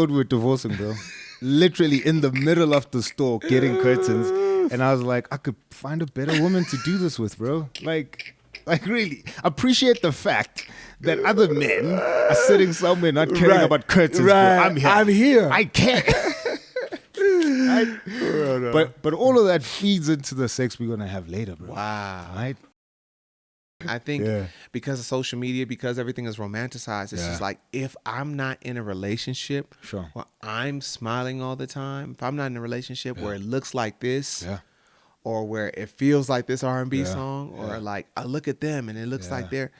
We're divorcing, bro. Literally in the middle of the store getting curtains. And I was like, I could find a better woman to do this with, bro. Like really, appreciate the fact that other men are sitting somewhere not caring about curtains, bro. I'm here. I can't. But all of that feeds into the sex we're gonna have later, bro. Wow. Right? I think because of social media, because everything is romanticized, it's just like, if I'm not in a relationship where I'm smiling all the time, if I'm not in a relationship where it looks like this, or where it feels like this R&B song, or like I look at them and it looks like they're,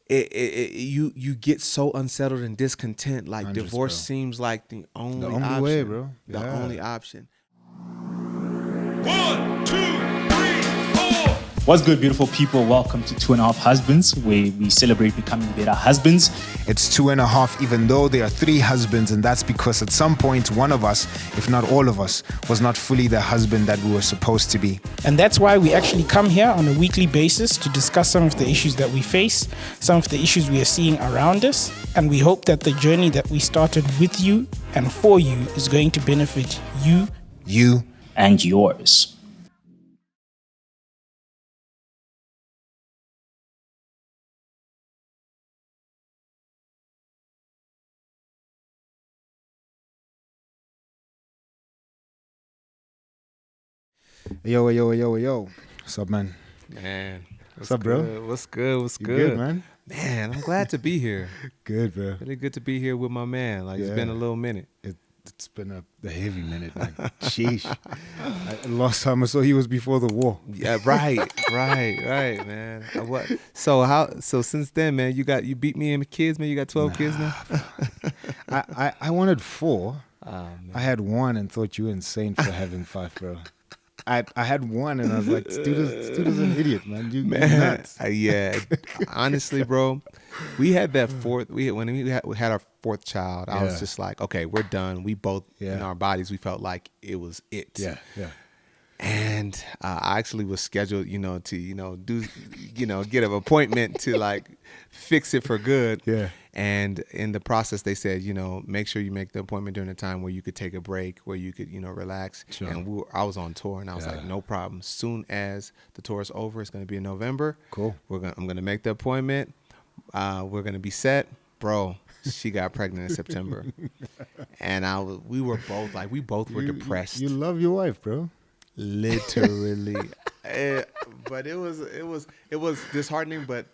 you get so unsettled and discontent. Like divorce seems like the only option. Way, bro. The only option. 1, 2, 3, 4. What's good, beautiful people? Welcome to 2.5 Husbands, where we celebrate becoming better husbands. It's 2.5, even though there are 3 husbands, and that's because at some point, one of us, if not all of us, was not fully the husband that we were supposed to be. And that's why we actually come here on a weekly basis to discuss some of the issues that we face, some of the issues we are seeing around us, and we hope that the journey that we started with you and for you is going to benefit you, and yours. Yo. What's up, man? Man. What's up, bro? What's good? You good, man? Man, I'm glad to be here. Good, bro. Really good to be here with my man. Like, it's been a little minute. It's been a heavy minute, man. Sheesh. Last time I saw you was before the war. Yeah, right, man. So since then, man, you beat me in kids, man. You got 12 kids now? I wanted 4. Oh, man. I had 1 and thought you were insane for having 5, bro. I had 1 and I was like, this dude is an idiot, man. You're nuts. Yeah. Honestly, bro, we had that fourth. When we had our 4th child, I was just like, okay, we're done. We both in our bodies, we felt like it was it. Yeah. And I actually was scheduled, to do, get an appointment to like fix it for good. Yeah. And in the process, they said, make sure you make the appointment during a time where you could take a break, where you could, relax. Sure. And I was on tour, and I was like, no problem. Soon as the tour is over, it's going to be in November. Cool. I'm going to make the appointment. We're going to be set. Bro, she got pregnant in September. And we both were depressed. You love your wife, bro. Literally. But it was disheartening, but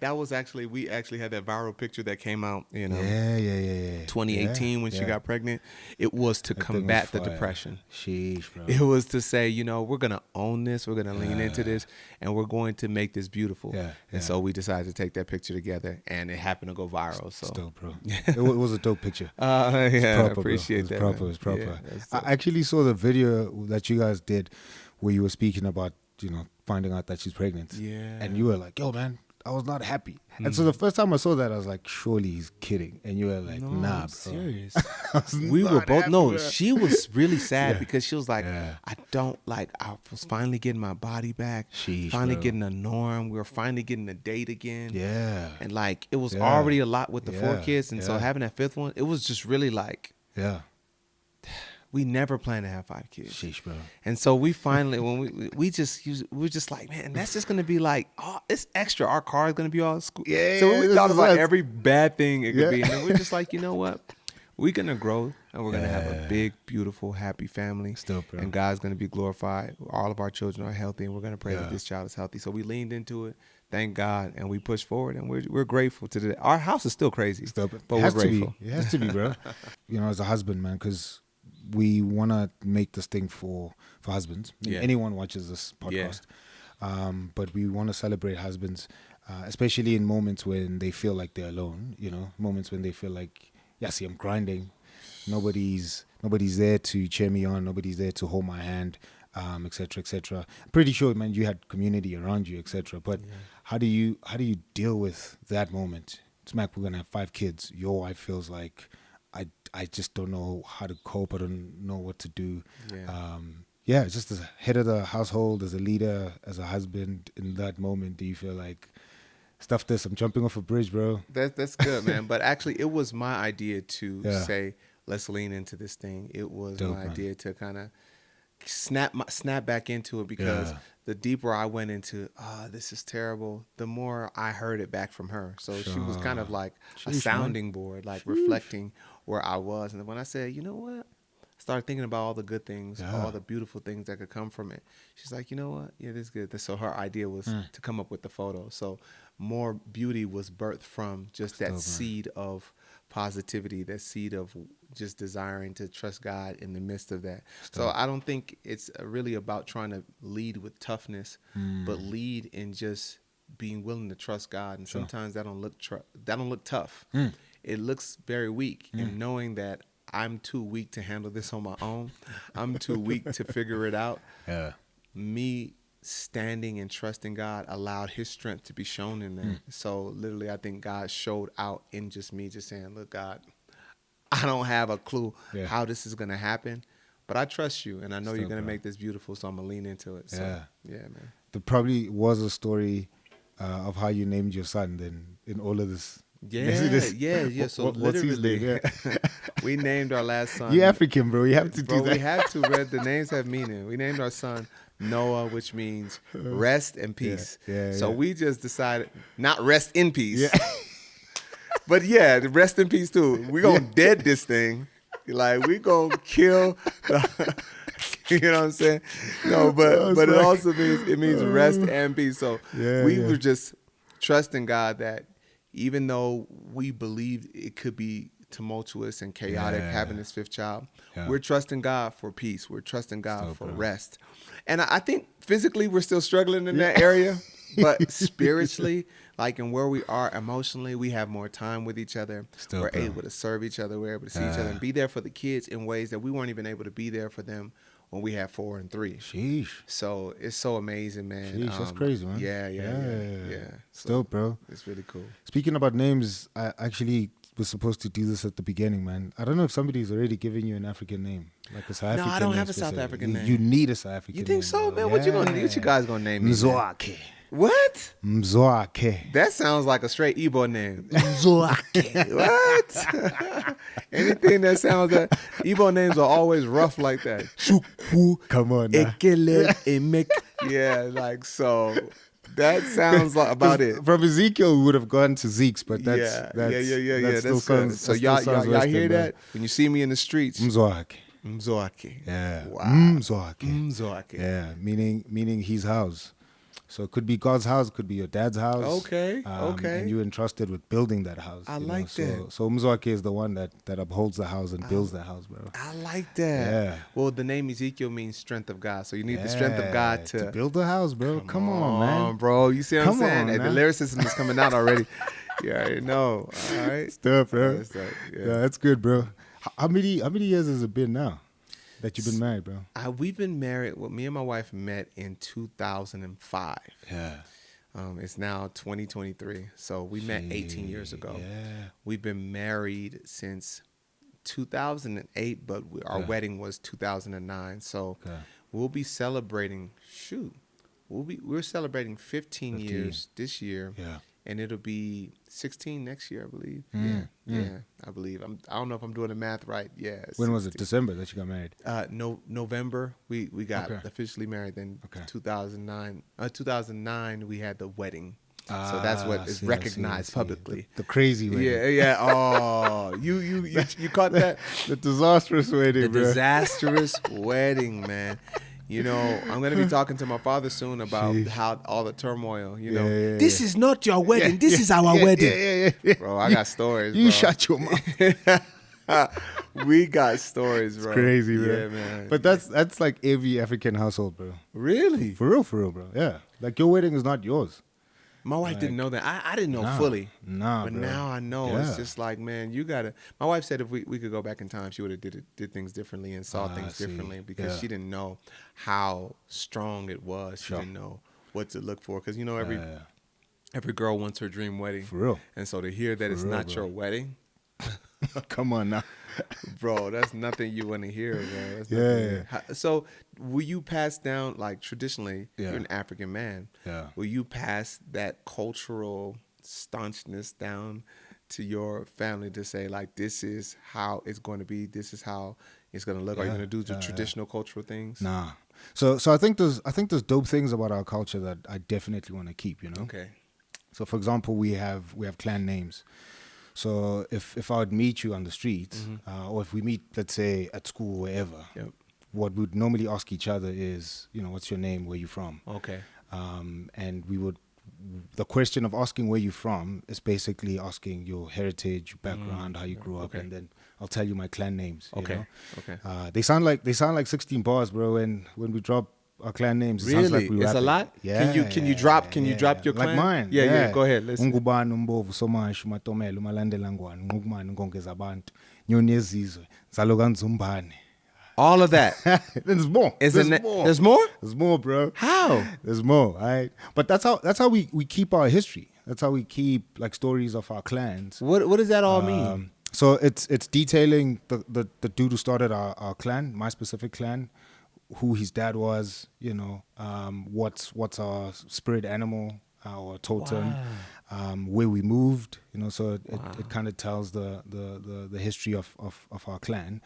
we actually had that viral picture that came out, 2018 when she got pregnant. It was to combat the depression. Sheesh, bro. It was to say, we're going to own this, we're going to lean into this, and we're going to make this beautiful. And so we decided to take that picture together, and it happened to go viral. So still, bro. It was a dope picture. I proper, appreciate that. It was proper. Yeah, I actually saw the video that you guys did where you were speaking about, finding out that she's pregnant. Yeah. And you were like, yo, man, I was not happy. And so the first time I saw that, I was like, surely he's kidding. And you were like, no, nah, bro. I'm serious. We were both, happy, she was really sad because she was like, I was finally getting my body back. Sheesh, finally bro. getting a norm. We were finally getting a date again. Yeah. And like, it was already a lot with the 4 kids. And so Yeah. having that 5th one, it was just really like, we never planned to have 5 kids. Sheesh, bro. And so we finally, when we were just like, man, that's just gonna be like, oh, it's extra. Our car is gonna be all school. Yeah, So we thought about that's- every bad thing it could be, and then we're just like, you know what? We're gonna grow, and we're gonna have a big, beautiful, happy family. Still, bro. And God's gonna be glorified. All of our children are healthy, and we're gonna pray that this child is healthy. So we leaned into it. Thank God, and we pushed forward, and we're grateful to that. Our house is still crazy, but we're grateful. It has to be, bro. As a husband, man, because we want to make this thing for husbands. Anyone watches this podcast. But we want to celebrate husbands, especially in moments when they feel like they're alone, moments when they feel like, see, I'm grinding. Nobody's there to cheer me on. Nobody's there to hold my hand, et cetera, et cetera. I'm pretty sure, man, you had community around you, et cetera. But how do you deal with that moment? Smack, we're going to have 5 kids. Your wife feels like, I just don't know how to cope. I don't know what to do. Just as a head of the household, as a leader, as a husband, in that moment, do you feel like, stuff this, I'm jumping off a bridge, bro? That's good, man. But actually, it was my idea to say, let's lean into this thing. It was Dope, my man. idea to kind of snap back into it, because the deeper I went into, this is terrible, the more I heard it back from her. So she was kind of like a sounding board, like reflecting where I was. And when I said, you know what, started thinking about all the good things, all the beautiful things that could come from it. She's like, you know what? Yeah, this is good. So her idea was to come up with the photo. So more beauty was birthed from just that seed of positivity, that seed of just desiring to trust God in the midst of that. So I don't think it's really about trying to lead with toughness, but lead in just being willing to trust God. And sometimes that don't look tough. It looks very weak. And knowing that I'm too weak to handle this on my own, I'm too weak to figure it out. Me standing and trusting God allowed his strength to be shown in that. So literally, I think God showed out in just me just saying, look, God, I don't have a clue how this is going to happen, but I trust you, and I know you're going to make this beautiful, so I'm going to lean into it. So, yeah, man. There probably was a story of how you named your son then in all of this. Yeah. So what's his literally, name? we named our last son. You're African, bro. You have to do that. We have to, bro. The names have meaning. We named our son Noah, which means rest and peace. So we just decided not rest in peace. But yeah, the rest in peace too. We're going to dead this thing. Like, we going to kill the... You know what I'm saying? No, but it also means rest and peace. So we were just trusting God that even though we believed it could be tumultuous and chaotic having this fifth child, we're trusting God for peace. We're trusting God for rest. And I think physically we're still struggling in that area, but spiritually, like in where we are emotionally, we have more time with each other. We're able to serve each other. We're able to see each other and be there for the kids in ways that we weren't even able to be there for them when we had 4 and 3. Sheesh. So it's so amazing, man. Sheesh, that's crazy, man. Yeah. Still, bro. It's really cool. Speaking about names, I actually was supposed to do this at the beginning, man. I don't know if somebody's already given you an African name, like a South African name. No, I don't have a South African name. You need a South African name. You think so, bro. man? What you guys gonna name me? Mzwakhe. What? Mzwakhe. That sounds like a straight Igbo name. Mzwakhe. What? Anything that sounds that Igbo names are always rough like that. Chukwu. Come on now. Ekele emek. Yeah, like so. That sounds like about it. From Ezekiel, we would have gone to Zeke's, but that's yeah. That That's good. So y'all hear that? When you see me in the streets, Mzwakhe. Mzwakhe. Yeah. Wow. Mzwakhe. Mzwakhe. Yeah, meaning his house. So it could be God's house, could be your dad's house. Okay. And you're entrusted with building that house. I like that. So Mzwakhe is the one that upholds the house and builds the house, bro. I like that. Yeah. Well, the name Ezekiel means strength of God. So you need the strength of God to build the house, bro. Come on, man. Bro. You see what I'm saying? On, the lyricism is coming out already. You already know. All right. Stuff, bro. Yeah, that's good, bro. How many years has it been now that you've been married, bro? We've been married. Well, me and my wife met in 2005. Yeah. It's now 2023. So we met 18 years ago. Yeah. We've been married since 2008, but our wedding was 2009. So we'll be celebrating, we're celebrating 15 years this year. Yeah. And it'll be 16 next year, I believe. Yeah, I believe. I don't know if I'm doing the math right. Yeah. When was it? December that you got married? November. We got officially married. Then 2009 we had the wedding. So that's what is recognized publicly. The crazy wedding. Yeah. Oh, you caught that? The disastrous wedding. The disastrous wedding, man. You know, I'm going to be talking to my father soon about how all the turmoil, this is not your wedding. This is our wedding. Yeah. Bro, I got stories, bro. You shut your mouth. We got stories, bro. It's crazy, bro. Yeah, man. But that's like every African household, bro. Really? For real, bro. Yeah. Like your wedding is not yours. My wife didn't know that. I didn't know fully. Nah, but bro. now I know. It's just like, man, you gotta. My wife said if we could go back in time, she would have did things differently and saw things differently because she didn't know how strong it was. She didn't know what to look for because every girl wants her dream wedding. For real. And so to hear that it's not your wedding. Come on now. Bro, that's nothing you want to hear, bro. So will you pass down, like traditionally, you're an African man. Yeah. Will you pass that cultural staunchness down to your family to say, like, this is how it's going to be, this is how it's going to look? Are you going to do the traditional cultural things? Nah. So I think there's dope things about our culture that I definitely want to keep, you know? Okay. So for example, we have clan names. So if I would meet you on the street, or if we meet, let's say, at school or wherever, what we'd normally ask each other is, you know, what's your name, where you from? Okay. And the question of asking where you're from is basically asking your heritage, background, how you grew up, and then I'll tell you my clan names. You know? Okay. They sound like 16 bars, bro. And when we drop our clan names, it sounds like we it's rapping. a lot. Yeah. Can you drop your clan? Like mine? Yeah. Go ahead. Listen. Ungubani umbovu somashu matomela umalandela ngwane ngqukumani ngongeza abantu nyoni yezizwe zaloka nzumbane. All of that. There's more. There's more? There's more, bro. How? There's more, right? But that's how we keep our history. That's how we keep like stories of our clans. What does that all mean? So it's detailing the dude who started our clan, my specific clan, who his dad was, you know, what's our spirit animal, our totem, where we moved, you know, so it kind of tells the history of our clan.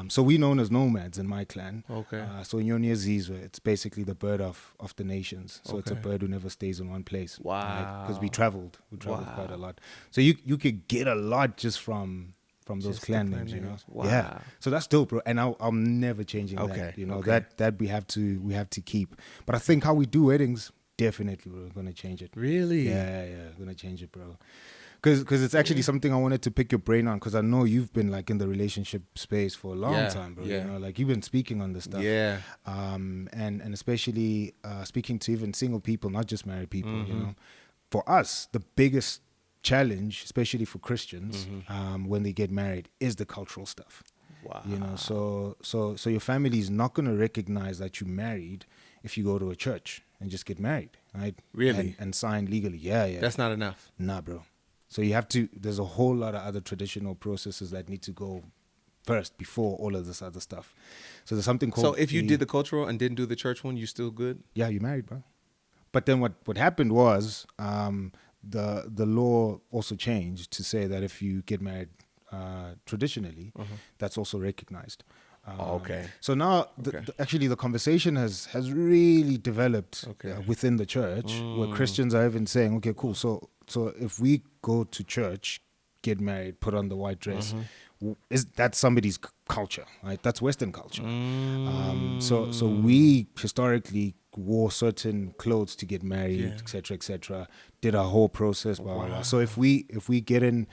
So we're known as nomads in my clan. Okay. So in Nyoni Zizwe, it's basically the bird of the nations. So it's a bird who never stays in one place. Wow. Because we traveled quite a lot. So you could get a lot just from those clan names, you know. Wow. Yeah. So that's dope, bro. And I'm never changing that. You know, that we have to keep. But I think how we do weddings, definitely we're gonna change it. Really? Yeah, we're gonna change it, bro. Because it's actually something I wanted to pick your brain on, because I know you've been like in the relationship space for a long time, bro. Yeah. You know, like you've been speaking on this stuff. Yeah. And especially speaking to even single people, not just married people. You know, for us, the biggest challenge, especially for Christians, when they get married, is the cultural stuff. Wow. You know, so your family is not going to recognize that you're married if you go to a church and just get married, right? Really? And sign legally. Yeah. That's not enough. Nah, bro. So you have to, there's a whole lot of other traditional processes that need to go first before all of this other stuff. So there's something called... So if you did the cultural and didn't do the church one, you still good? Yeah, you're married, bro. But then what happened was the law also changed to say that if you get married traditionally, that's also recognized. Okay. So now, actually, the conversation has really developed within the church, where Christians are even saying, okay, cool. So if we go to church, get married, put on the white dress, is that somebody's culture, right? That's Western culture. So we historically wore certain clothes to get married, etc., did our whole process, blah, blah, blah. So if we get in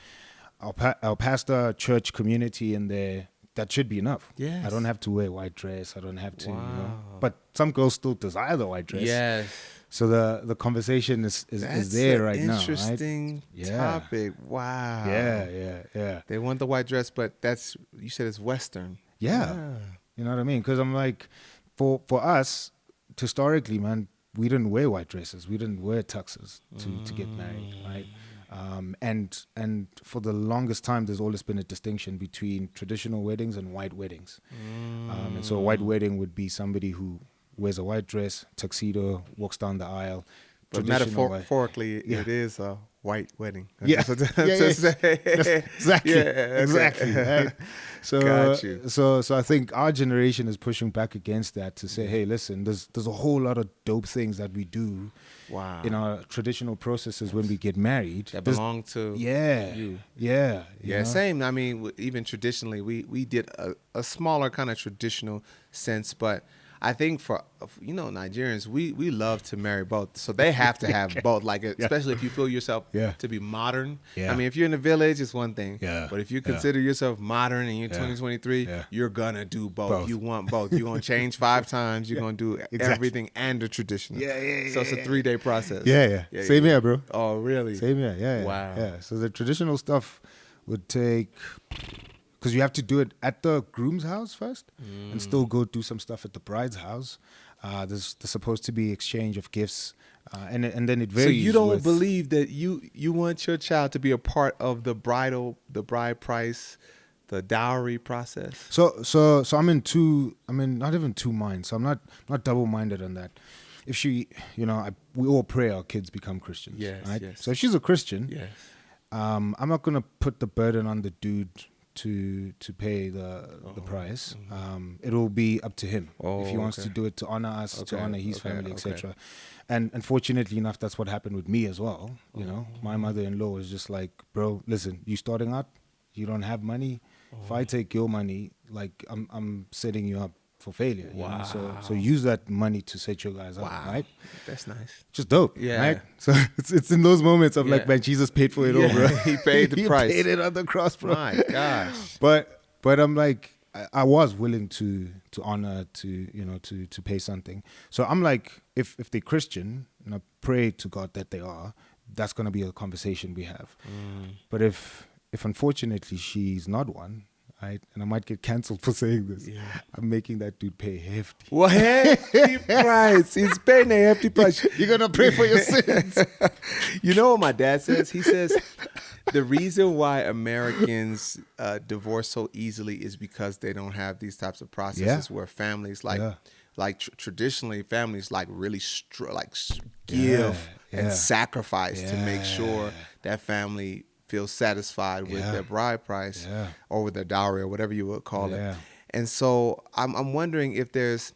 our pastor, church, community in there, that should be enough. Yes. I don't have to wear a white dress. I don't have to, you know. But some girls still desire the white dress. Yes. So the conversation is there right now. Interesting topic. Wow. Yeah. They want the white dress, but you said it's Western. Yeah. You know what I mean? Because I'm like, for us, historically, man, we didn't wear white dresses. We didn't wear tuxes to get married, right? And for the longest time, there's always been a distinction between traditional weddings and white weddings. And so a white wedding would be somebody who wears a white dress, tuxedo, walks down the aisle. But metaphorically, it is a white wedding. Exactly. Right? So, got you. So I think our generation is pushing back against that to say, hey, listen, there's a whole lot of dope things that we do in our traditional processes when we get married that belong to you. Yeah. Same. I mean, even traditionally, we did a smaller kind of traditional sense, but I think for Nigerians, we love to marry both, so they have to have both. Like especially if you feel yourself to be modern. I mean, if you're in the village, it's one thing. But if you consider yourself modern and you're 2023, you're gonna do both. You want both. You're gonna change 5 times. You're gonna do everything and the traditional. So it's a 3-day process. Same here, bro. Oh, really? Same here. Yeah. Wow. Yeah. So the traditional stuff would take. Because you have to do it at the groom's house first and still go do some stuff at the bride's house. There's supposed to be exchange of gifts. And then it varies. So you don't believe that you want your child to be a part of the bride price, the dowry process? So I'm not even two minds. So I'm not double-minded on that. If she, we all pray our kids become Christians. Yes, right? yes. So if she's a Christian, I'm not gonna put the burden on the dude to pay the price. It will be up to him if he wants to do it to honor us, to honor his family, etc. And unfortunately enough, that's what happened with me as well. You know, my mother-in-law was just like, bro, listen, you starting out, you don't have money. If I take your money, like I'm setting you up for failure. You know? So use that money to set your guys up, right? That's nice. Just dope, right? So it's in those moments of like, man, Jesus paid for it all, bro. He paid the price. He paid it on the cross, bro. My gosh. But I'm like, I was willing to honor, to pay something. So I'm like, if they're Christian, and I pray to God that they are, that's gonna be a conversation we have. But if unfortunately she's not one, right, and I might get cancelled for saying this, I'm making that dude pay hefty. What hefty price? He's paying a hefty price. You're gonna pray for your sins. You know what my dad says? He says the reason why Americans divorce so easily is because they don't have these types of processes where families traditionally families like really give and sacrifice to make sure that family feels satisfied with their bride price or with their dowry or whatever you would call it. And so I'm wondering if that's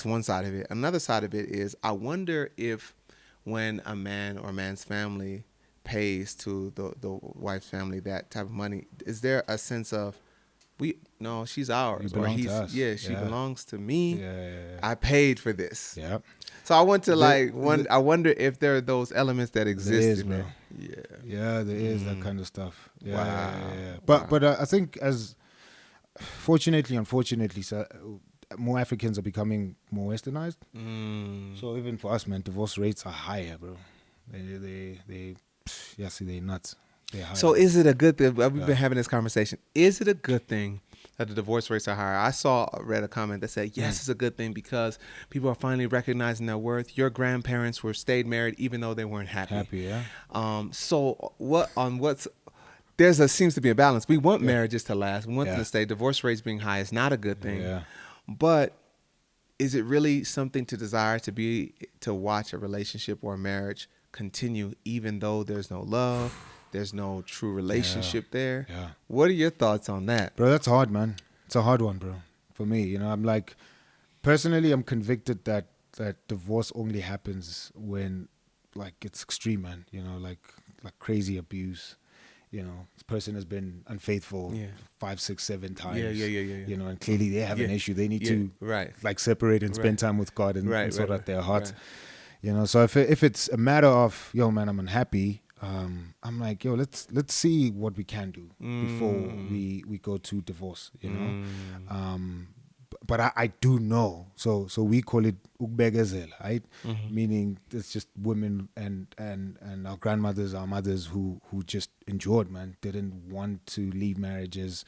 one side of it. Another side of it is I wonder if when a man or man's family pays to the wife's family that type of money, is there a sense of she's ours, or she belongs to me. I paid for this. So I want to I wonder if there are those elements that exist in there. There is that kind of stuff. But I think unfortunately, so more Africans are becoming more westernized. So even for us, man, divorce rates are higher, bro. They're nuts. So is it a good thing? We've been having this conversation. Is it a good thing that the divorce rates are higher? I read a comment that said, yes, it's a good thing because people are finally recognizing their worth. Your grandparents stayed married even though they weren't happy. So seems to be a balance. We want marriages to last. We want them to stay. Divorce rates being high is not a good thing. But is it really something to desire to watch a relationship or a marriage continue even though there's no love? There's no true relationship there. What are your thoughts on that? Bro, that's hard, man. It's a hard one, bro. For me, you know, I'm like, personally, I'm convicted that divorce only happens when, like, it's extreme, man. You know, like crazy abuse. You know, this person has been unfaithful 5, 6, 7 times. You know, and clearly they have an issue. They need to like separate and spend time with God and sort out their hearts. You know, so if it's a matter of, yo, man, I'm unhappy. I'm like, yo, let's see what we can do before we go to divorce, you know. But I do know. So we call it ukbegezela, right? Meaning it's just women and our grandmothers, our mothers who just endured, man, didn't want to leave marriages,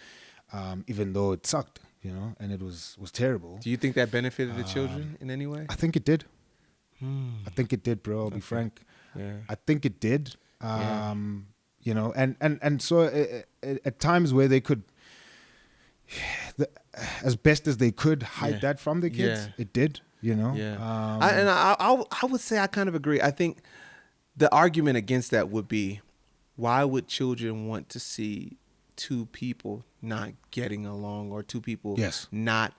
even though it sucked, you know, and it was terrible. Do you think that benefited the children in any way? I think it did. I think it did, bro. I'll be frank. I think it did. You know, and so at times where they could, as best as they could, hide that from the kids, it did, you know. I would say I kind of agree. I think the argument against that would be, why would children want to see two people not getting along or two people not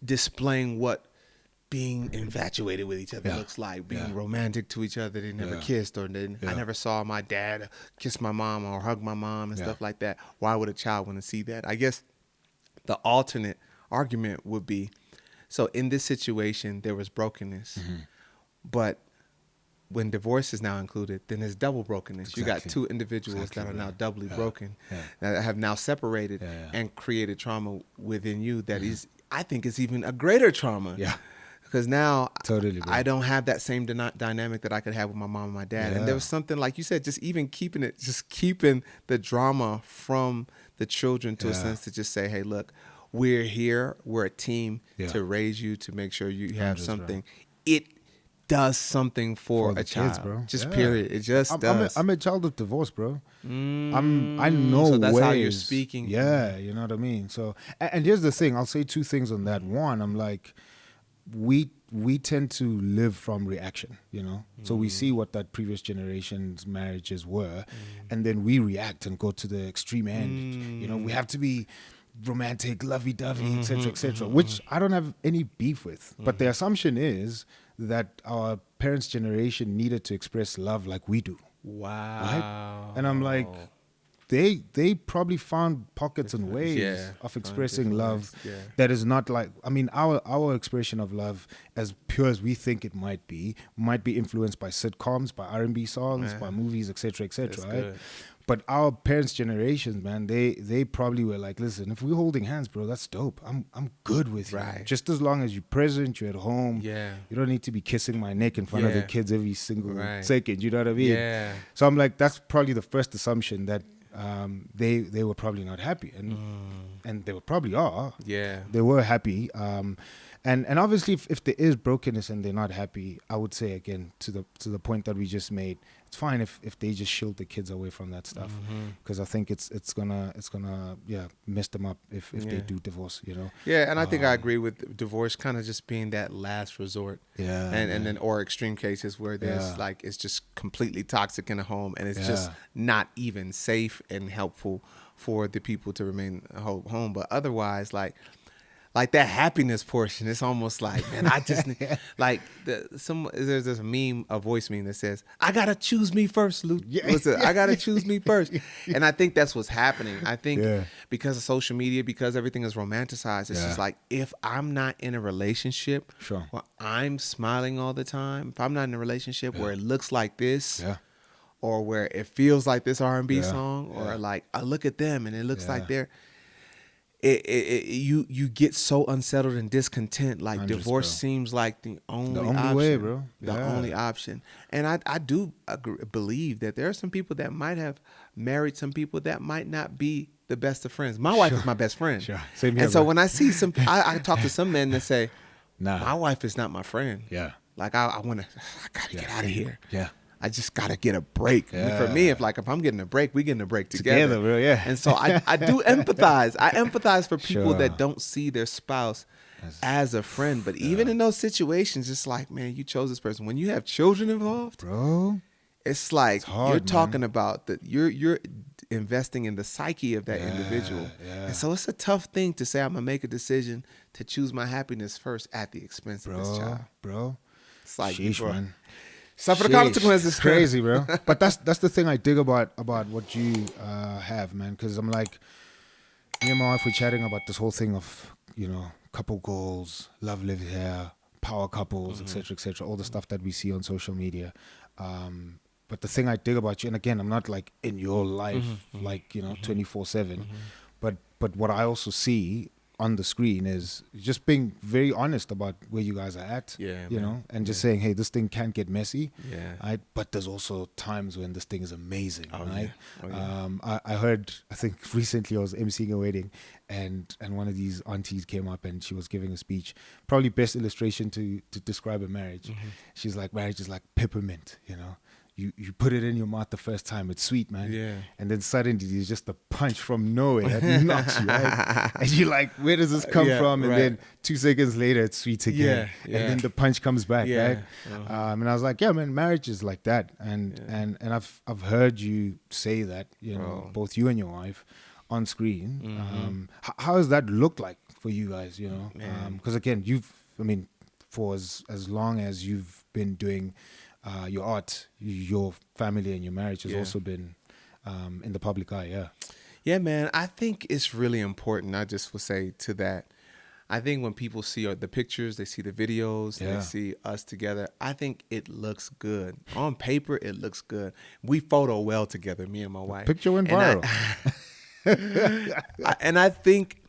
displaying what being infatuated with each other looks like, being romantic to each other. They never kissed, or I never saw my dad kiss my mom or hug my mom and stuff like that. Why would a child want to see that? I guess the alternate argument would be, so in this situation, there was brokenness, but when divorce is now included, then there's double brokenness. You got two individuals that are now doubly broken, that have now separated and created trauma within you that is, I think, is even a greater trauma. Because now I don't have that same dynamic that I could have with my mom and my dad. And there was something, like you said, just keeping the drama from the children to a sense to just say, hey, look, we're here. We're a team to raise you, to make sure you have something. It does something for a child, kids, bro. Just period. It just does. I'm a child of divorce, bro. I know so that's ways. how you're speaking. Yeah, you know what I mean? So, and here's the thing. I'll say two things on that. One, I'm like, we tend to live from reaction, you know. So we see what that previous generation's marriages were, and then we react and go to the extreme end. You know, we have to be romantic, lovey-dovey, etc., which I don't have any beef with. But the assumption is that our parents' generation needed to express love like we do. Wow. Right? And I'm like, they probably found pockets and ways of expressing love that is not like, I mean, our expression of love, as pure as we think it might be influenced by sitcoms, by R&B songs, by movies, etc., right? Good. But our parents' generations, man, they probably were like, listen, if we're holding hands, bro, that's dope. I'm good with you. Right. Just as long as you're present, you're at home. Yeah. You don't need to be kissing my neck in front of the kids every single second. You know what I mean? Yeah. So I'm like, that's probably the first assumption, that they were probably not happy, and they probably are. Yeah, they were happy. And obviously, if there is brokenness and they're not happy, I would say again to the point that we just made, it's fine if they just shield the kids away from that stuff, because I think it's gonna mess them up if they do divorce, you know. Yeah, and I think I agree with divorce kind of just being that last resort. Yeah, and then or extreme cases where there's like it's just completely toxic in a home, and it's just not even safe and helpful for the people to remain home. But otherwise, like that happiness portion, it's almost like, man, I just like there's a meme, a voice meme that says, "I gotta choose me first, Luke." I gotta choose me first, and I think that's what's happening. I think because of social media, because everything is romanticized, it's just like, if I'm not in a relationship where I'm smiling all the time, if I'm not in a relationship where it looks like this, or where it feels like this R&B song, or like I look at them and it looks like they're. You get so unsettled and discontent. Like divorce seems like the only option, way, bro. The only option. And I do believe that there are some people that might have married some people that might not be the best of friends. My wife is my best friend. Same here, and so when I see some, I talk to some men that say, "Nah, my wife is not my friend." Yeah, like I gotta get out of here. Yeah. I just gotta get a break. For me, if I'm getting a break, we getting a break together, bro. Yeah. And so I do empathize. I empathize for people that don't see their spouse as a friend. But even in those situations, it's like, man, you chose this person. When you have children involved, bro, it's like you're talking about that. You're investing in the psyche of that individual, and so it's a tough thing to say. I'm gonna make a decision to choose my happiness first at the expense of this child, bro. It's like, man. Suffer the consequences. It's crazy, bro. But that's the thing I dig about what you have, man. Because I'm like, me and my wife were chatting about this whole thing of, you know, couple goals, love lives here, power couples, etc., all the stuff that we see on social media. But the thing I dig about you, and again, I'm not like in your life, like, you know, 24/7. But what I also see on the screen is just being very honest about where you guys are at, you know, and just saying, hey, this thing can't get messy, right? But there's also times when this thing is amazing, right? I heard, I think recently I was emceeing a wedding, and one of these aunties came up and she was giving a speech, probably best illustration to describe a marriage. She's like, marriage is like peppermint, you know. You put it in your mouth the first time, it's sweet, man. Yeah. And then suddenly there's just a punch from nowhere that knocks you, right? And you're like, where does this come from? And then 2 seconds later, it's sweet again. And then the punch comes back, right? And I was like, yeah, man, marriage is like that. And I've heard you say that, you know, both you and your wife on screen. How does that look like for you guys, you know? Because again, for as long as you've been doing your art, your family and your marriage has also been in the public eye. Yeah, man. I think it's really important. I just will say to that, I think when people see the pictures, they see the videos, they see us together, I think it looks good. On paper, it looks good. We photo well together, me and my wife. Picture went viral. And I think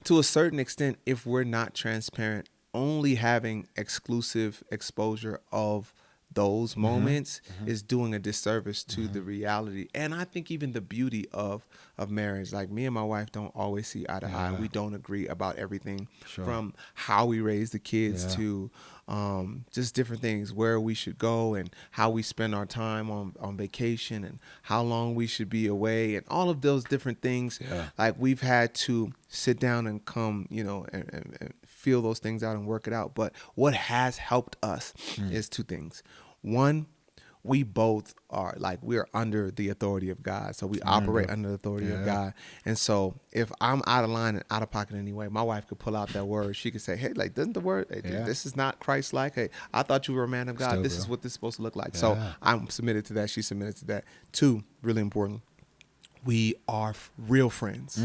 to a certain extent, if we're not transparent, only having exclusive exposure of those moments is doing a disservice to the reality. And I think even the beauty of marriage, like me and my wife don't always see eye to eye. We don't agree about everything from how we raise the kids to just different things, where we should go and how we spend our time on vacation and how long we should be away and all of those different things. Yeah. Like we've had to sit down and come, and feel those things out and work it out. But what has helped us is two things. One, we both are we're under the authority of God. So we operate under the authority of God. And so if I'm out of line and out of pocket anyway, my wife could pull out that word. She could say, hey, doesn't the word, this is not Christ-like. Hey, I thought you were a man of God. This is what this is supposed to look like. Yeah. So I'm submitted to that. She's submitted to that. Two, really important, we are real friends.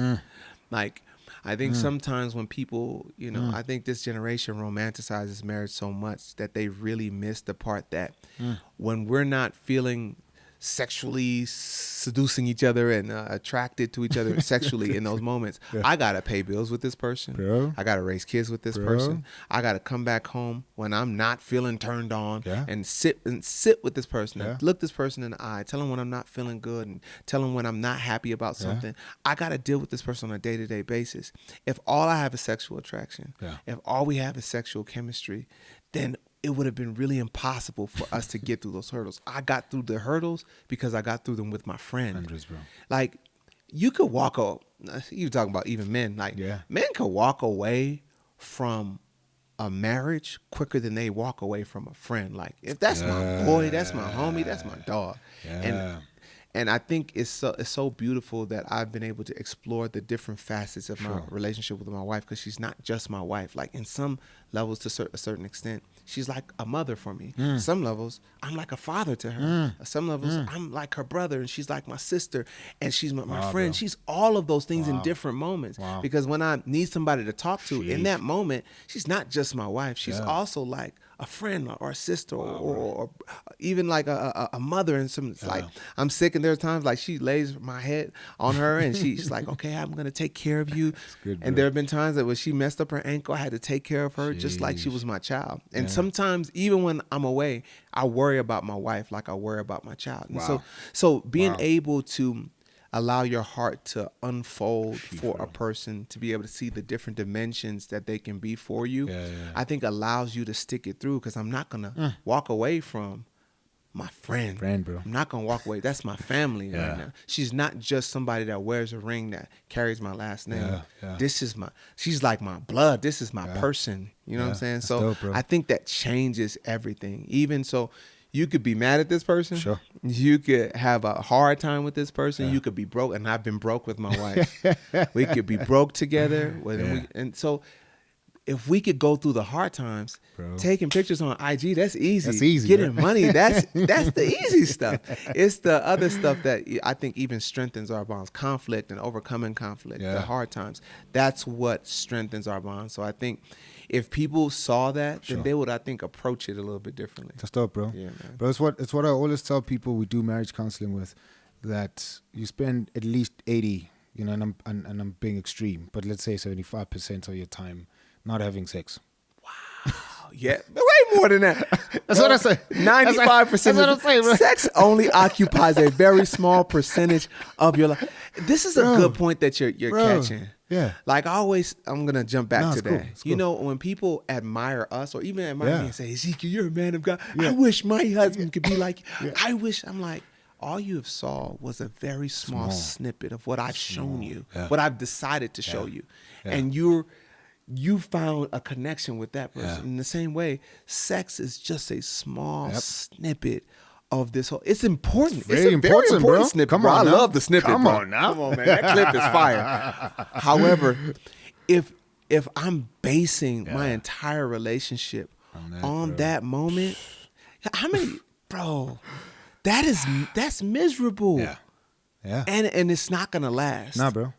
I think sometimes when people, I think this generation romanticizes marriage so much that they really miss the part that when we're not feeling sexually seducing each other and attracted to each other sexually in those moments, I gotta pay bills with this person. Bro. I gotta raise kids with this person. I gotta come back home when I'm not feeling turned on and sit with this person, and look this person in the eye, tell them when I'm not feeling good, and tell them when I'm not happy about something. I gotta deal with this person on a day-to-day basis. If all I have is sexual attraction, if all we have is sexual chemistry, then it would have been really impossible for us to get through those hurdles. I got through the hurdles because I got through them with my friend. Hundreds, bro. You could walk you talking about even men. Men could walk away from a marriage quicker than they walk away from a friend. If that's my boy, that's my homie, that's my dog. And I think it's so beautiful that I've been able to explore the different facets of my relationship with my wife, because she's not just my wife. In some levels, to a certain extent, she's like a mother for me. Some levels, I'm like a father to her. Some levels, I'm like her brother, and she's like my sister, and she's my friend. Bro. She's all of those things in different moments. Because when I need somebody to talk to in that moment, she's not just my wife. She's also like a friend or a sister or even like a mother. And some I'm sick, and there's times she lays my head on her and she's like, okay, I'm gonna take care of you. Good, and there have been times that when she messed up her ankle, I had to take care of her just like she was my child. And sometimes even when I'm away, I worry about my wife like I worry about my child. And so being able to allow your heart to unfold for a person, to be able to see the different dimensions that they can be for you, I think allows you to stick it through, because I'm not going to walk away from my friend. Bro. I'm not going to walk away. That's my family right now. She's not just somebody that wears a ring that carries my last name. She's like my blood. This is my person. You know what I'm saying? That's so dope, I think that changes everything. Even so, you could be mad at this person. Sure. You could have a hard time with this person. You could be broke, and I've been broke with my wife. We could be broke together. And so if we could go through the hard times, taking pictures on IG, that's easy. That's easy. Getting money, that's the easy stuff. It's the other stuff that I think even strengthens our bonds. Conflict and overcoming conflict, the hard times. That's what strengthens our bonds. So I think if people saw that, then they would, I think, approach it a little bit differently. That's dope, bro. Yeah, man. Bro, it's what I always tell people we do marriage counseling with, that you spend at least 80, and I'm being extreme, but let's say 75% of your time not having sex. Wow. Yeah, way more than that. That's what I say. 95% that's what I'm saying, bro. Sex only occupies a very small percentage of your life. This is a good point that you're catching. Yeah. I'm going to jump back to that. Cool. When people admire us or even admire me and say, Ezekiel, you're a man of God. I wish my husband could be like you. I wish. I'm like, all you have saw was a very small snippet of what I've shown you, what I've decided to show you. And you found a connection with that person. In the same way, sex is just a small snippet of this whole. It's important. It's a very important snippet. Come on, I love the snippet. Come on, man. That clip is fire. However, if I'm basing my entire relationship on that moment, how many, bro? That's miserable. Yeah. And it's not gonna last. Nah, bro.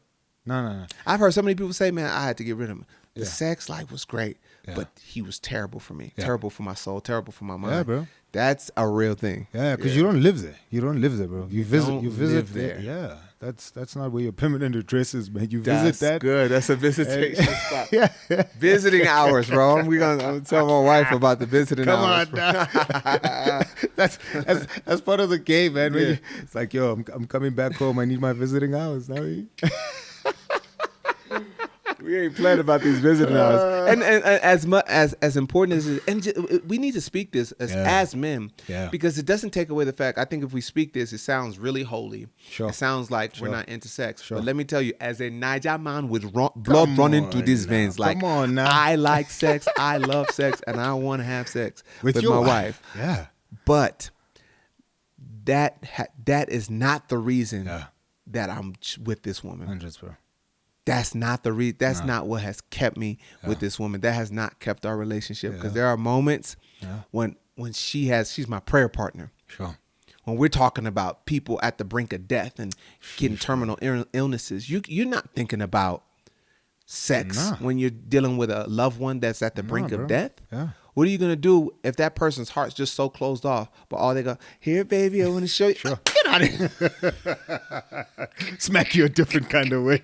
No. I've heard so many people say, man, I had to get rid of him. The sex life was great, but he was terrible for me. Terrible for my soul. Terrible for my mind. Yeah, bro. That's a real thing. Yeah, because you don't live there. You don't live there, bro. You visit there. Yeah, that's not where your permanent address is, man. You visit that. That's good. That's a visitation spot. Visiting hours, bro. I'm gonna tell my wife about the visiting hours. Come on, that's part of the game, man. Yeah. It's like, yo, I'm coming back home. I need my visiting hours. We ain't playing about these visiting hours. And as much as important as it, and we need to speak this as men, because it doesn't take away the fact. I think if we speak this, it sounds really holy. Sure. It sounds like we're not into sex. Sure. But let me tell you, as a Niger man with blood running through these veins, like I like sex, I love sex, and I want to have sex with my wife. Yeah. But that is not the reason that I'm with this woman. 100, bro. That's not the reason. That's not what has kept me with this woman. That has not kept our relationship, because there are moments when she's my prayer partner. Sure. When we're talking about people at the brink of death and getting terminal illnesses, you're not thinking about sex when you're dealing with a loved one that's at the brink of death. Yeah. What are you going to do if that person's heart's just so closed off, but all they go, here, baby, I want to show you. Sure. Get out of here. Smack you a different kind of way.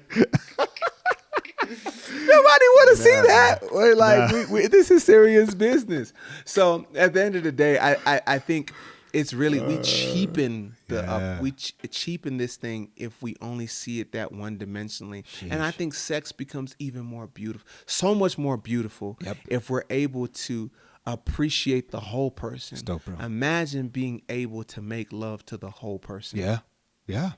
Nobody want to see that. We're like, this is serious business. So at the end of the day, I think it's really, we cheapen cheapen this thing if we only see it that one dimensionally. Sheesh. And I think sex becomes even more beautiful, so much more beautiful if we're able to appreciate the whole person. Dope, bro. Imagine being able to make love to the whole person. Yeah. Yeah.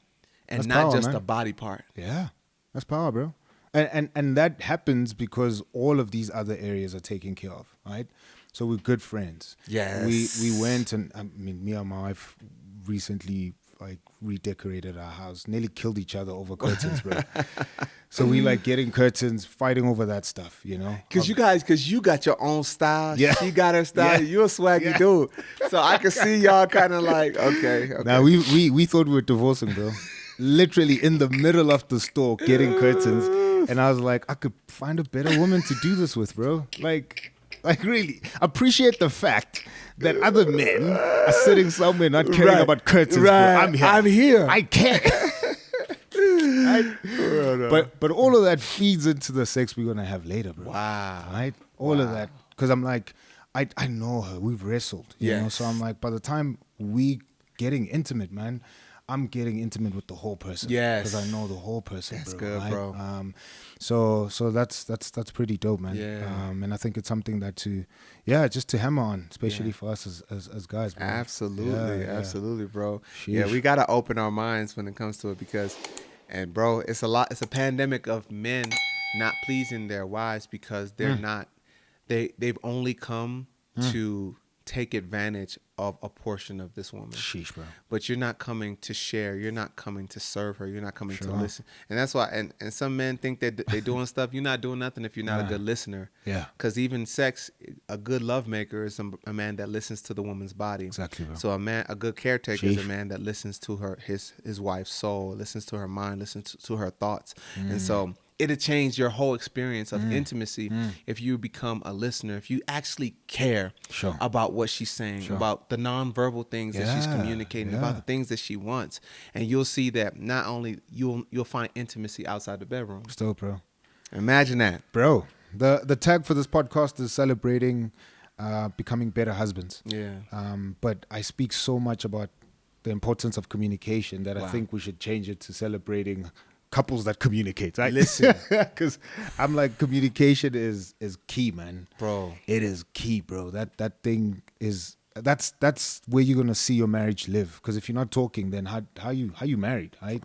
And That's not power, just man. the body part. Yeah. That's power, bro. And that happens because all of these other areas are taken care of, right? So we're good friends. Yes. We went, and I mean, me and my wife recently like redecorated our house, nearly killed each other over curtains, bro. So we like getting curtains, fighting over that stuff, you know? Because you got your own style. Yeah. She got her style. You're a swaggy dude. So I can see y'all kind of like, okay. Now we thought we were divorcing, bro. Literally in the middle of the store getting curtains. And I was like, I could find a better woman to do this with, bro. Like really appreciate the fact that other men are sitting somewhere not caring about curtains, bro. I'm here. I can't. But all of that feeds into the sex we're gonna have later, bro. Wow. Right? All of that. Because I'm like, I know her. We've wrestled. You know? So I'm like, by the time we getting intimate, man, I'm getting intimate with the whole person. Yes. Because I know the whole person, That's bro. good, right? bro. So that's pretty dope, man. Yeah. And I think it's something that just to hammer on, especially for us as guys, bro. Absolutely, bro. Sheesh. Yeah, we got to open our minds when it comes to it because, and bro, it's a pandemic of men not pleasing their wives because they're not, they've only come to take advantage of a portion of this woman. Sheesh, bro. But you're not coming to share. You're not coming to serve her. You're not coming to listen. And that's why, and some men think that they're doing stuff. You're not doing nothing if you're not a good listener. Yeah. Because even sex, a good love maker is a man that listens to the woman's body. Exactly, bro. So a good caretaker is a man that listens to his wife's soul, listens to her mind, listens to her thoughts. And so it'll change your whole experience of intimacy if you become a listener, if you actually care about what she's saying, about the nonverbal things that she's communicating, about the things that she wants. And you'll see that not only you'll find intimacy outside the bedroom. Still, bro. Imagine that. Bro, the tag for this podcast is celebrating becoming better husbands. Yeah. But I speak so much about the importance of communication that I think we should change it to celebrating couples that communicate, right? Listen, because I'm like, communication is key, man. Bro, it is key, bro. That thing is that's where you're gonna see your marriage live. Because if you're not talking, then how you married, right?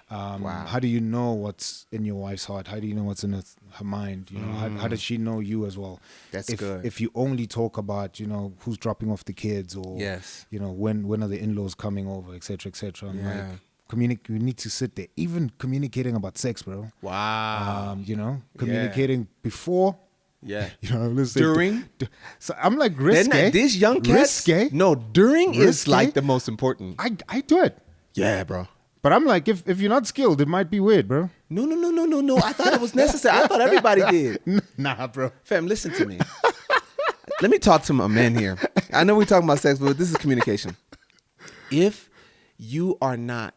How do you know what's in your wife's heart? How do you know what's in her mind? You know, how does she know you as well? That's good. If you only talk about, you know, who's dropping off the kids, or you know, when are the in-laws coming over, etc., etc. We need to sit there, even communicating about sex, bro. Wow. You know, communicating before. Yeah. You know, let's say during. So I'm like, risque. These young cats. Risque. No, during is like the most important. I do it. Yeah, bro. But I'm like, if you're not skilled, it might be weird, bro. No. I thought it was necessary. I thought everybody did. Nah, bro. Fam, listen to me. Let me talk to my men here. I know we're talking about sex, but this is communication. If you are not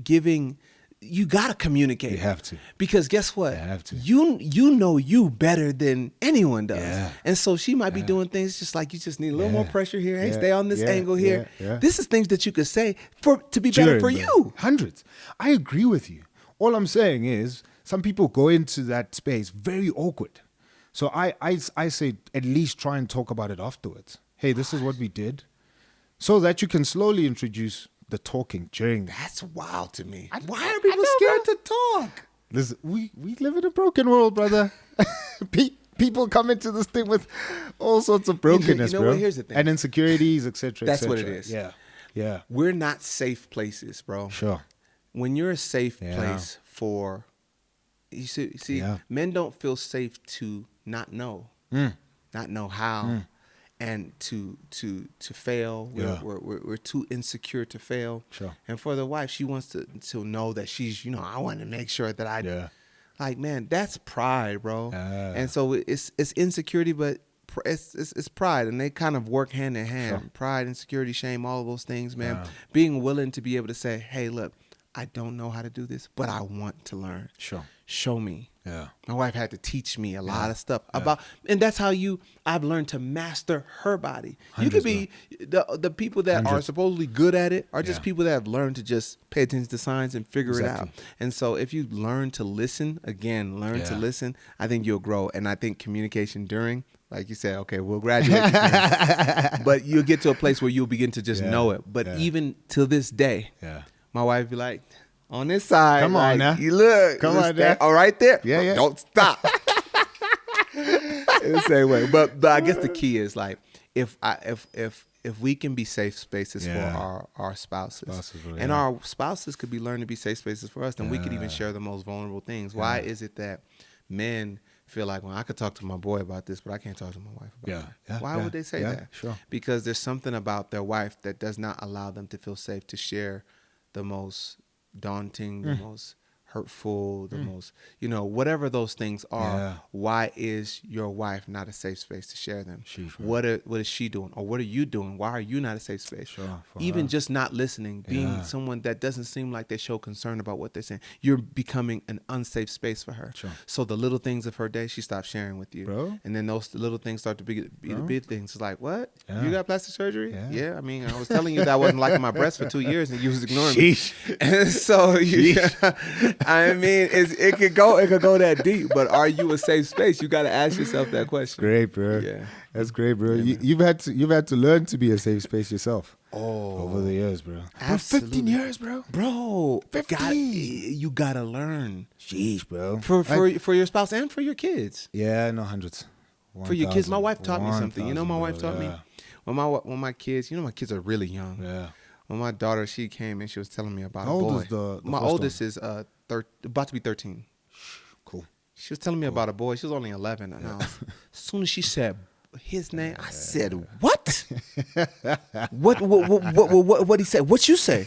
giving, you gotta communicate. You have to, because guess what? You have to. You know you better than anyone does. Yeah. And so she might be doing things just like, you just need a little more pressure here. Hey, stay on this angle here. This is things that you could say to be better for you. Hundreds. I agree with you. All I'm saying is, some people go into that space very awkward. So I say at least try and talk about it afterwards. Hey, this is what we did. So that you can slowly introduce the talking during that. That's wild to me. Why are people scared to talk? Listen, we live in a broken world, brother. People come into this thing with all sorts of brokenness, bro. What? Here's the thing. And insecurities, etc. That's what it is. Yeah. We're not safe places, bro. Sure. When you're a safe place for, you see, men don't feel safe to not know how, and to fail. We're too insecure to fail. Sure. And for the wife, she wants to know that she's, I want to make sure that I, like, man, that's pride, bro. And so it's insecurity, but it's pride, and they kind of work hand in hand. Sure. Pride, insecurity, shame, all of those things, man. Being willing to be able to say, hey, look, I don't know how to do this, but I want to learn. Sure. Show me. Yeah. My wife had to teach me a lot of stuff about, and that's how I've learned to master her body. You could be the people that are supposedly good at it are just people that have learned to just pay attention to signs and figure it out. And so if you learn to listen, to listen, I think you'll grow. And I think communication during, like you said, okay, we'll graduate. But you'll get to a place where you'll begin to just know it. But even to this day, my wife be like, on this side, come on now. You look, come on there. All right there. Yeah. Don't stop. In the same way. But I guess the key is like if we can be safe spaces for our spouses and our spouses could be learning to be safe spaces for us, then we could even share the most vulnerable things. Why is it that men feel like, well, I could talk to my boy about this, but I can't talk to my wife about that? Why would they say that? Sure. Because there's something about their wife that does not allow them to feel safe to share the most daunting, the most hurtful, the most, whatever those things are. Why is your wife not a safe space to share them? What is she doing, or what are you doing? Why are you not a safe space? Even just not listening, being someone that doesn't seem like they show concern about what they're saying, you're becoming an unsafe space for her. So the little things of her day, she stops sharing with you, bro. And then those little things start to be the big things. It's like, what? You got plastic surgery? Yeah. I mean, I was telling you that I wasn't liking my breasts for 2 years, and you was ignoring me. And so I mean, it could go that deep, but are you a safe space? You got to ask yourself that question. Great, bro. Yeah, that's great, bro. You've had to learn to be a safe space yourself. Over the years, bro. Absolutely. 15 years, bro. 15. You gotta learn. Jeez, bro. For your spouse and for your kids. Yeah, no, hundreds. 1, for your kids, my wife taught me something. My wife taught me when my kids. My kids are really young. Yeah. When my daughter, she came and she was telling me about a boy. How old is the my oldest one? Is about to be 13. Cool. She was telling me about a boy. She was only 11. And as soon as she said his name, I said, "What? What he said? What you say?"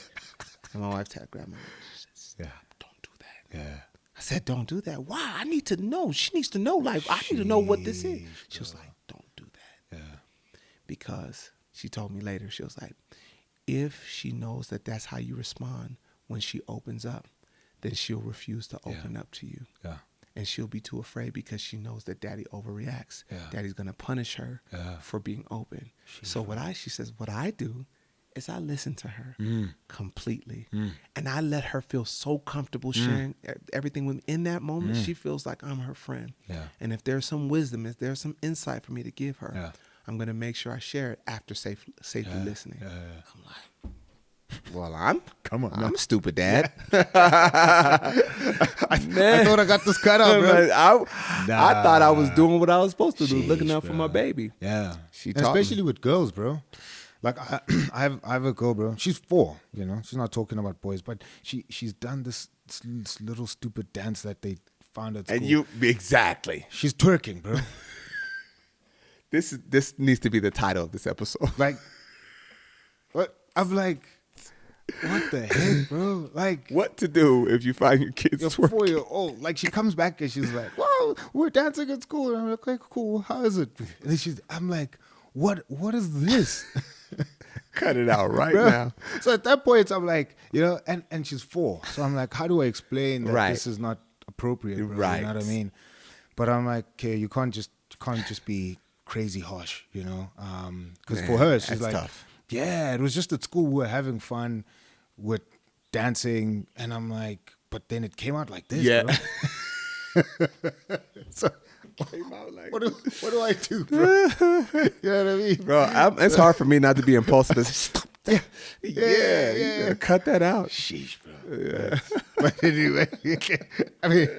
And my wife tapped grandma. She said, "Don't do that." Yeah. I said, "Don't do that. Why? I need to know. She needs to know. Like, I need to know what this is." She was like, "Don't do that." Yeah. Because she told me later, she was like, if she knows that that's how you respond when she opens up, then she'll refuse to open up to you. Yeah. And she'll be too afraid because she knows that daddy overreacts. Yeah. Daddy's going to punish her for being open. So she says, what I do is I listen to her completely. And I let her feel so comfortable sharing everything with me. In that moment, she feels like I'm her friend. Yeah. And if there's some wisdom, if there's some insight for me to give her, I'm going to make sure I share it after safely listening. I'm like, well, I'm a stupid dad. I thought I got this cut out, bro. I thought I was doing what I was supposed to do, looking out for my baby. Yeah. Especially with girls, bro. Like I have a girl, bro. She's 4, She's not talking about boys, but she's done this little stupid dance that they found at school. And exactly. She's twerking, bro. This needs to be the title of this episode. Like, what? I'm like, what the heck, bro? Like, what to do if you find your kids twerking? 4-year-old. Like, she comes back and she's like, "Wow, we're dancing at school." And I'm like, "Okay, cool. How is it?" And then I'm like, "What is this?" Cut it out right now. So at that point, I'm like, and she's 4. So I'm like, how do I explain that this is not appropriate, bro? Right. You know what I mean? But I'm like, okay, you can't just be crazy harsh, because for her she's like, tough. Yeah, it was just at school we were having fun with dancing, and I'm like, but then it came out like this, bro. So, what do I do, bro? You know what I mean, bro? It's hard for me not to be impulsive. Stop that. Yeah. You gotta cut that out. Sheesh, bro. Yeah. But anyway, I mean,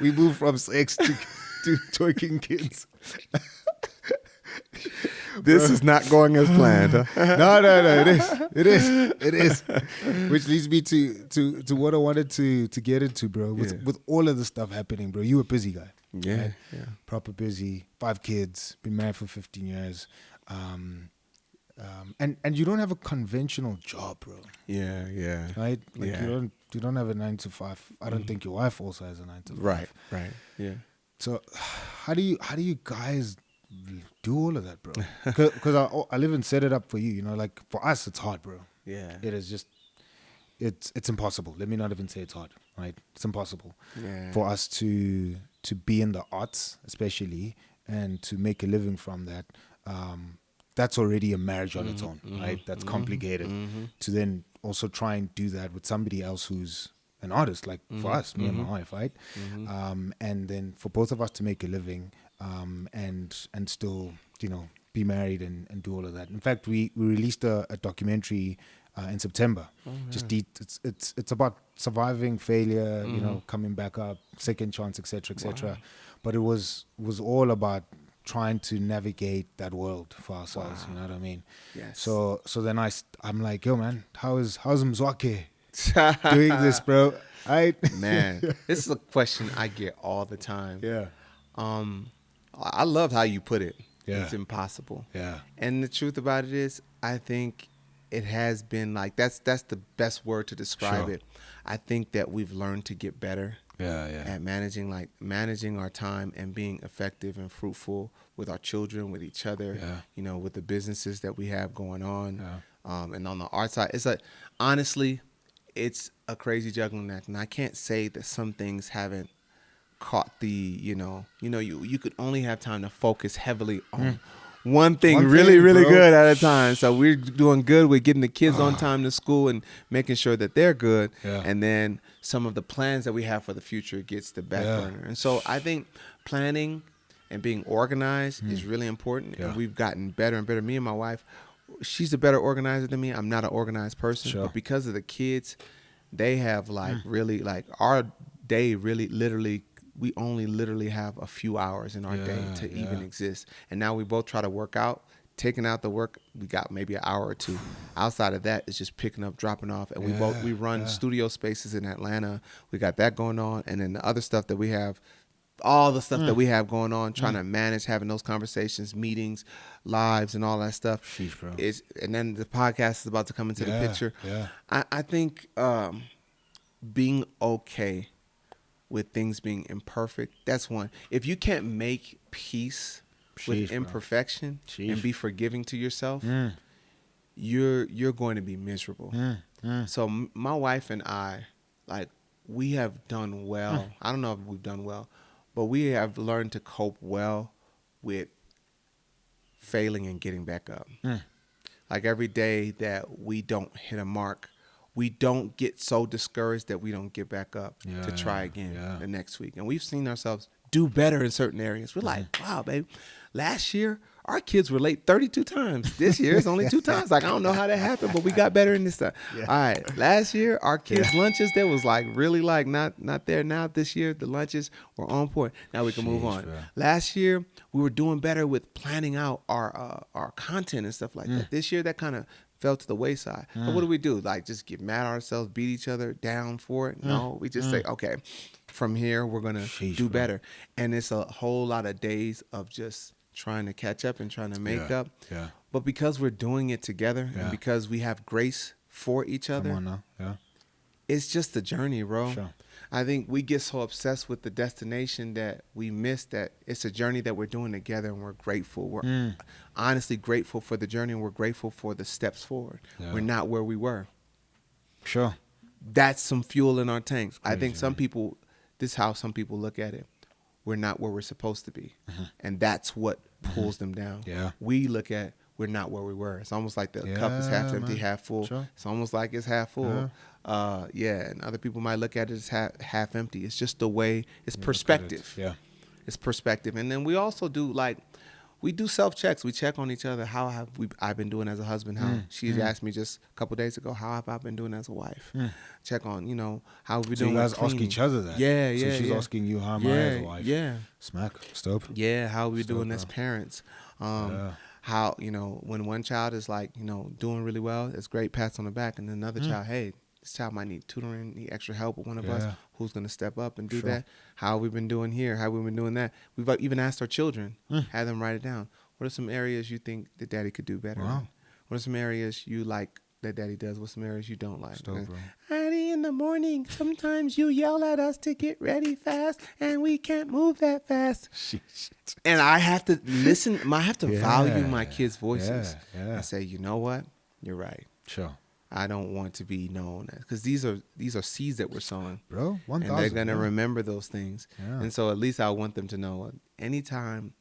we move from sex to twerking kids. This is not going as planned. Huh? No. It is. Which leads me to what I wanted to get into, bro. With all of the stuff happening, bro. You a busy guy. Yeah, right? yeah. Proper busy. 5 kids. Been married for 15 years. And you don't have a conventional job, bro. Yeah. Right? Like you don't have a 9 to 5. I don't think your wife also has a 9 to 5. Right. Yeah. So how do you guys do all of that, bro? Because I live and set it up for you. You know, like for us, it's hard, bro. Yeah. It is just, it's impossible. Let me not even say it's hard, right? It's impossible for us to be in the arts, especially, and to make a living from that. That's already a marriage on its own, right? That's complicated. To then also try and do that with somebody else who's an artist, like for us, me and my wife, right? And then for both of us to make a living, and still, you know, be married and do all of that. In fact, we released a documentary in September. It's about surviving failure, you know, coming back up, second chance, etc., etc. But it was all about trying to navigate that world for ourselves. You know what I mean? Yes. So then I'm like, yo, man, how's Mzwake doing this, bro? Man, this is a question I get all the time. Yeah. I love how you put it. Yeah. It's impossible. Yeah. And the truth about it is, I think it has been like, that's the best word to describe it. I think that we've learned to get better at managing our time and being effective and fruitful with our children, with each other, you know, with the businesses that we have going on. And on the art side, it's like, honestly, it's a crazy juggling act. And I can't say that some things haven't caught the, you could only have time to focus heavily on one thing really good at a time. So we're doing good with getting the kids on time to school and making sure that they're good. And then some of the plans that we have for the future gets the back burner. And so I think planning and being organized is really important. And we've gotten better and better. Me and my wife, she's a better organizer than me. I'm not an organized person, but because of the kids, they have really like our day really literally, we only literally have a few hours in our day to even exist. And now we both try to work out. Taking out the work, we got maybe an hour or two. Outside of that, it's just picking up, dropping off. And we run studio spaces in Atlanta. We got that going on. And then the other stuff that we have, all the stuff that we have going on, trying to manage, having those conversations, meetings, lives, and all that stuff. Sheesh, bro. And then the podcast is about to come into the picture. I think being okay with things being imperfect, that's one. If you can't make peace with imperfection and be forgiving to yourself, you're going to be miserable. So my wife and I, like, we have done well. I don't know if we've done well, but we have learned to cope well with failing and getting back up. Like every day that we don't hit a mark, we don't get so discouraged that we don't get back up to try again the next week. And we've seen ourselves do better in certain areas. We're like, wow, babe, last year our kids were late 32 times. This year it's only 2 times. Like, I don't know how that happened, but we got better in this time. All right, last year our kids' lunches, that was like really like not there. Now this year the lunches were on point. Now we can move on. Bro. Last year we were doing better with planning out our content and stuff like that. This year that kind of fell to the wayside. But what do? Like, just get mad at ourselves, beat each other down for it? No, we just say, okay, from here we're gonna do better. And it's a whole lot of days of just trying to catch up and trying to make up. But because we're doing it together and because we have grace for each other, it's just a journey, bro. I think we get so obsessed with the destination that we miss that it's a journey that we're doing together, and we're grateful. We're honestly grateful for the journey, and we're grateful for the steps forward. We're not where we were. That's some fuel in our tanks. I think some people, this is how some people look at it. We're not where we're supposed to be. And that's what pulls them down. We look at we're not where we were. It's almost like the cup is half empty, half full. Sure. It's almost like it's half full. And other people might look at it as half empty. It's just the way, it's perspective. It's perspective. And then we also do we do self-checks. We check on each other. How have I've been doing as a husband? How she asked me just a couple of days ago, how have I been doing as a wife? Check on, how have we doing? You guys ask each other that. So she's asking you, how am I as a wife? Smack, stop. How are we doing as parents? How, when one child is doing really well, it's great, pats on the back, and another child, hey, this child might need tutoring, need extra help with one of us. Who's going to step up and do that? How have we been doing here? How have we been doing that? We've even asked our children, had them write it down. What are some areas you think that daddy could do better? Wow. What are some areas you like that daddy does? What's some areas you don't like? Honey, in the morning, sometimes you yell at us to get ready fast, and we can't move that fast. And I have to listen. I have to value my kids' voices. I say, you know what? You're right. Sure. I don't want to be known as, because these are seeds that we're sowing, bro. 1,000. And they're gonna remember those things. And so at least I want them to know. Anytime,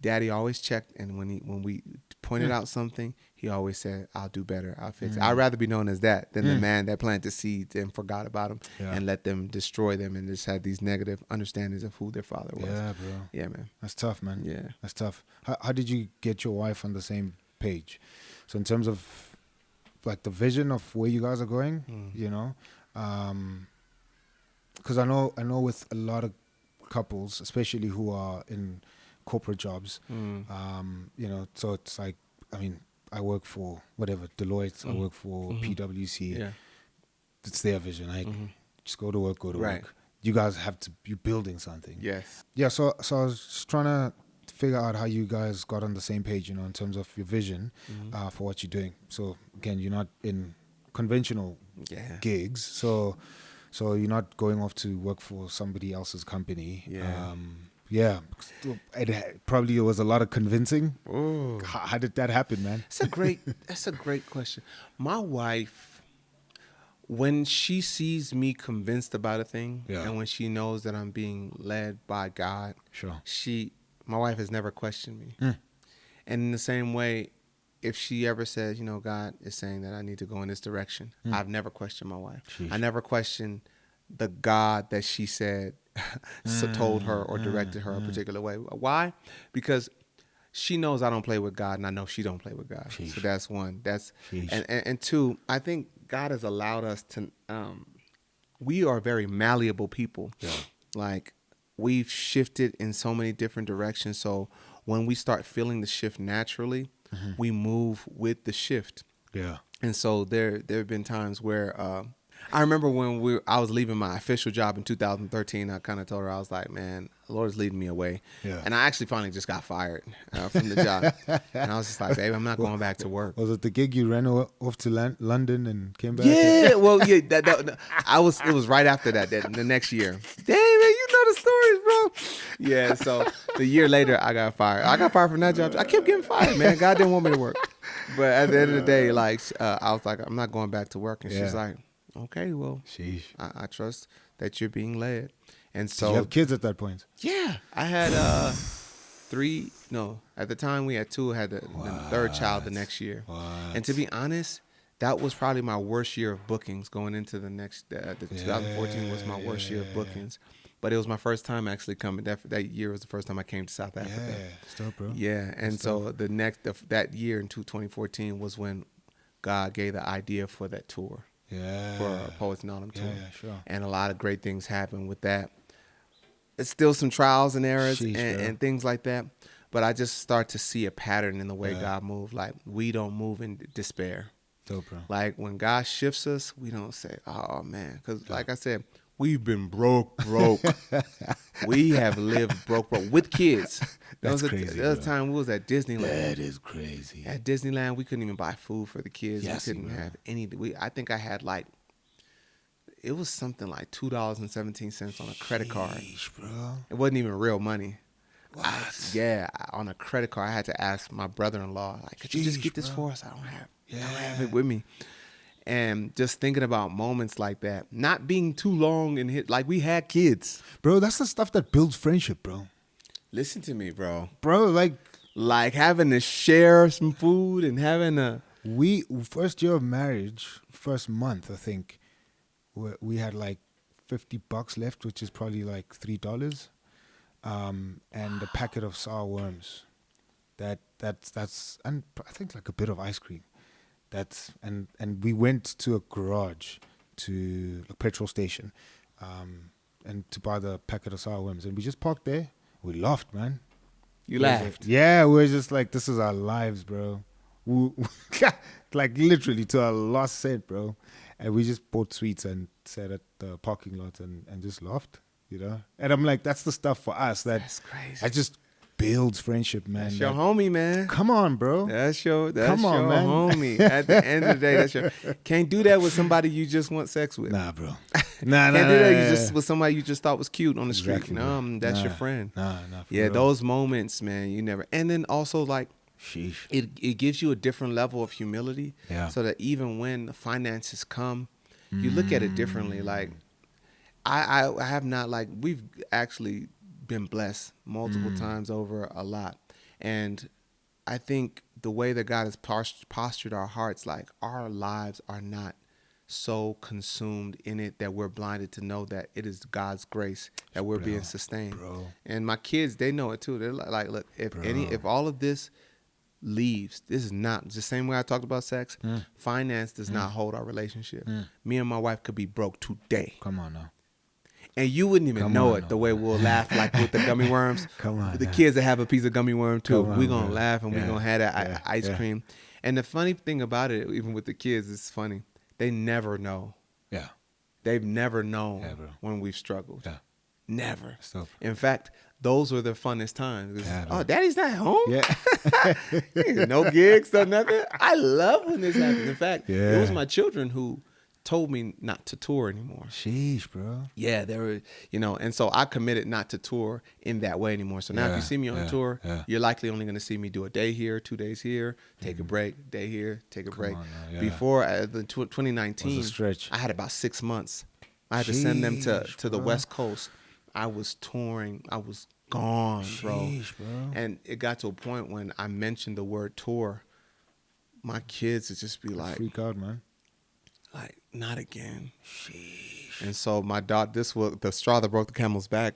Daddy always checked, and when we pointed out something, he always said, "I'll do better. I'll fix it." I'd rather be known as that than the man that planted seeds and forgot about them and let them destroy them and just had these negative understandings of who their father was. Yeah, bro. Yeah, man. That's tough, man. Yeah, that's tough. How did you get your wife on the same page? So in terms of the vision of where you guys are going, because I know with a lot of couples, especially who are in corporate jobs, so it's like, I work for Deloitte, I work for PwC. It's their vision. Just go to work, work. You guys you're building something. Yes. Yeah. So I was just trying to figure out how you guys got on the same page, in terms of your vision for what you're doing. So again, you're not in conventional gigs, so you're not going off to work for somebody else's company. Probably was a lot of convincing. How did that happen, man? That's a great question. My wife, when she sees me convinced about a thing, and when she knows that I'm being led by God, my wife has never questioned me. And in the same way, if she ever says, God is saying that I need to go in this direction, I've never questioned my wife. I never questioned the God that she said told her or directed her a particular way. Why? Because she knows I don't play with God, and I know she don't play with God. So that's one. And two, I think God has allowed us to, we are very malleable people. We've shifted in so many different directions. So when we start feeling the shift naturally, we move with the shift. And so there have been times where I remember when I was leaving my official job in 2013, I kind of told her, I was like, man, the Lord is leading me away. And I actually finally just got fired from the job. And I was just like, babe, I'm not going back to work. Was it the gig you ran off to London and came back? Yeah, well, yeah. It was right after that, the next year. Dang, man, you know the stories, bro. Yeah, so the year later, I got fired. I got fired from that job. I kept getting fired, man. God didn't want me to work. But at the end of the day, I was like, I'm not going back to work. And she's like, okay, well, I trust that you're being led. And so, did you have kids at that point? Yeah, I had 3. No, at the time we had 2. I had the third child the next year. And to be honest, that was probably my worst year of bookings going into the next. The 2014 was my worst year of bookings, but it was my first time actually coming. That year was the first time I came to South Africa. Yeah, stop, bro. Yeah, and so that year in 2014 was when God gave the idea for that tour. For Poets in Autumn tour. And a lot of great things happened with that. It's still some trials and errors and things like that. But I just start to see a pattern in the way God moves. Like, we don't move in despair. Dope, bro. Like, when God shifts us, we don't say, oh, man. Because, like I said, we've been broke. We have lived broke with kids. That's crazy. The other time we was at Disneyland. That is crazy. At Disneyland, we couldn't even buy food for the kids. We couldn't have any. I think I had it was something like $2.17 on a credit card. Bro. It wasn't even real money. What? On a credit card. I had to ask my brother-in-law, could you just get this for us? I don't have it with me. And just thinking about moments like that, not being too long and we had kids. Bro, that's the stuff that builds friendship, bro. Listen to me, bro. Bro, like having to share some food and having a. We first year of marriage, first month, I think, we had like $50 left, which is probably like $3, and a packet of sour worms. That's and I think like a bit of ice cream. That's and we went to a garage, to a petrol station, and to buy the packet of sour worms, and we just parked there. We laughed, man. You laughed. Yeah, we were just like, this is our lives, bro. Like literally to our last cent, bro. And we just bought sweets and sat at the parking lot and just laughed, you know. And I'm like, that's the stuff for us that's crazy. That just builds friendship, man. That's your homie, man. Come on, bro. That's your man. homie. At the end of the day, that's your. Can't do that with somebody you just want sex with. Nah, bro. Can't do that. You just with somebody you just thought was cute on the street. That's your friend. Nah. Yeah, real. those moments, man. You never. And then also like, sheesh. It gives you a different level of humility. Yeah. So that even when the finances come, you look at it differently. Like, I have not, like, we've actually been blessed multiple times over a lot. And I think the way that God has postured our hearts, like our lives are not so consumed in it that we're blinded to know that it is God's grace that we're being sustained. Bro. And my kids, they know it too. They're like, look, if all of this leaves, this is not the same way I talked about sex. Finance does not hold our relationship. Me and my wife could be broke today. Come on now. And you wouldn't even know it the way we'll laugh like with the gummy worms. Come on. The kids that have a piece of gummy worm too. We're going to man. laugh and we're Yeah. going to have that ice Yeah. cream. And the funny thing about it, even with the kids, it's funny. They never know. Yeah. They've never known Yeah, bro. when we've struggled. Yeah. Never. So- In fact, those were the funnest times. Yeah, Oh, bro. daddy's not home? Yeah. No gigs or nothing. I love when this happens. In fact, Yeah. it was my children who told me not to tour anymore. Sheesh, bro. Yeah, they were, and so I committed not to tour in that way anymore. So now if you see me on tour, you're likely only going to see me do a day here, 2 days here, take a break, day here, take a break. on now, yeah. Before the 2019, Was a stretch. I had about 6 months. I had to send them to the bro. West Coast. I was touring. I was gone, bro. Sheesh, bro. And it got to a point when I mentioned the word tour, my kids would just be like, Freak out, man. not again. Sheesh. And so my daughter, this was the straw that broke the camel's back.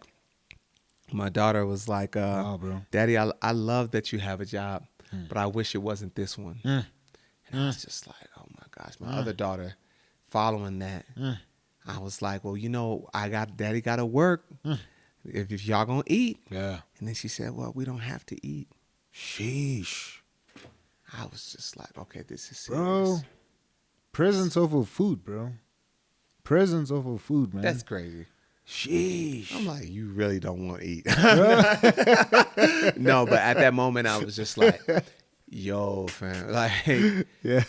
My daughter was like, Wow, bro. Daddy, I love that you have a job, but I wish it wasn't this one. And I was just like, oh my gosh. My other daughter, following that, I was like, well, Daddy got to work. If y'all gonna eat. Yeah. And then she said, well, we don't have to eat. Sheesh. I was just like, okay, this is serious. Bro. Presents over food, bro. Presents over food, man. That's crazy. sheesh. I'm like, you really don't want to eat. No, but at that moment, I was just like, yo, fam, like, Yeah.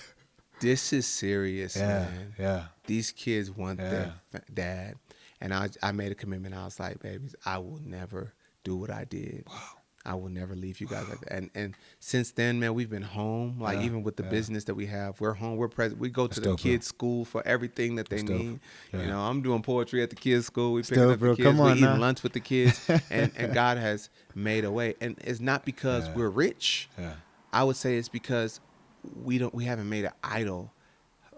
this is serious, Yeah. man. Yeah. These kids want their dad. And I made a commitment. I was like, babies, I will never do what I did. Wow. I will never leave you guys like that. And since then, man, we've been home. Like, even with the business that we have, we're home. We're present. We go to the kids' school for everything that they need. Yeah. You know, I'm doing poetry at the kids' school. We picking Still, up bro, the kids. come We're on eating now. lunch with the kids. and God has made a way. And it's not because we're rich. Yeah. I would say it's because we haven't made an idol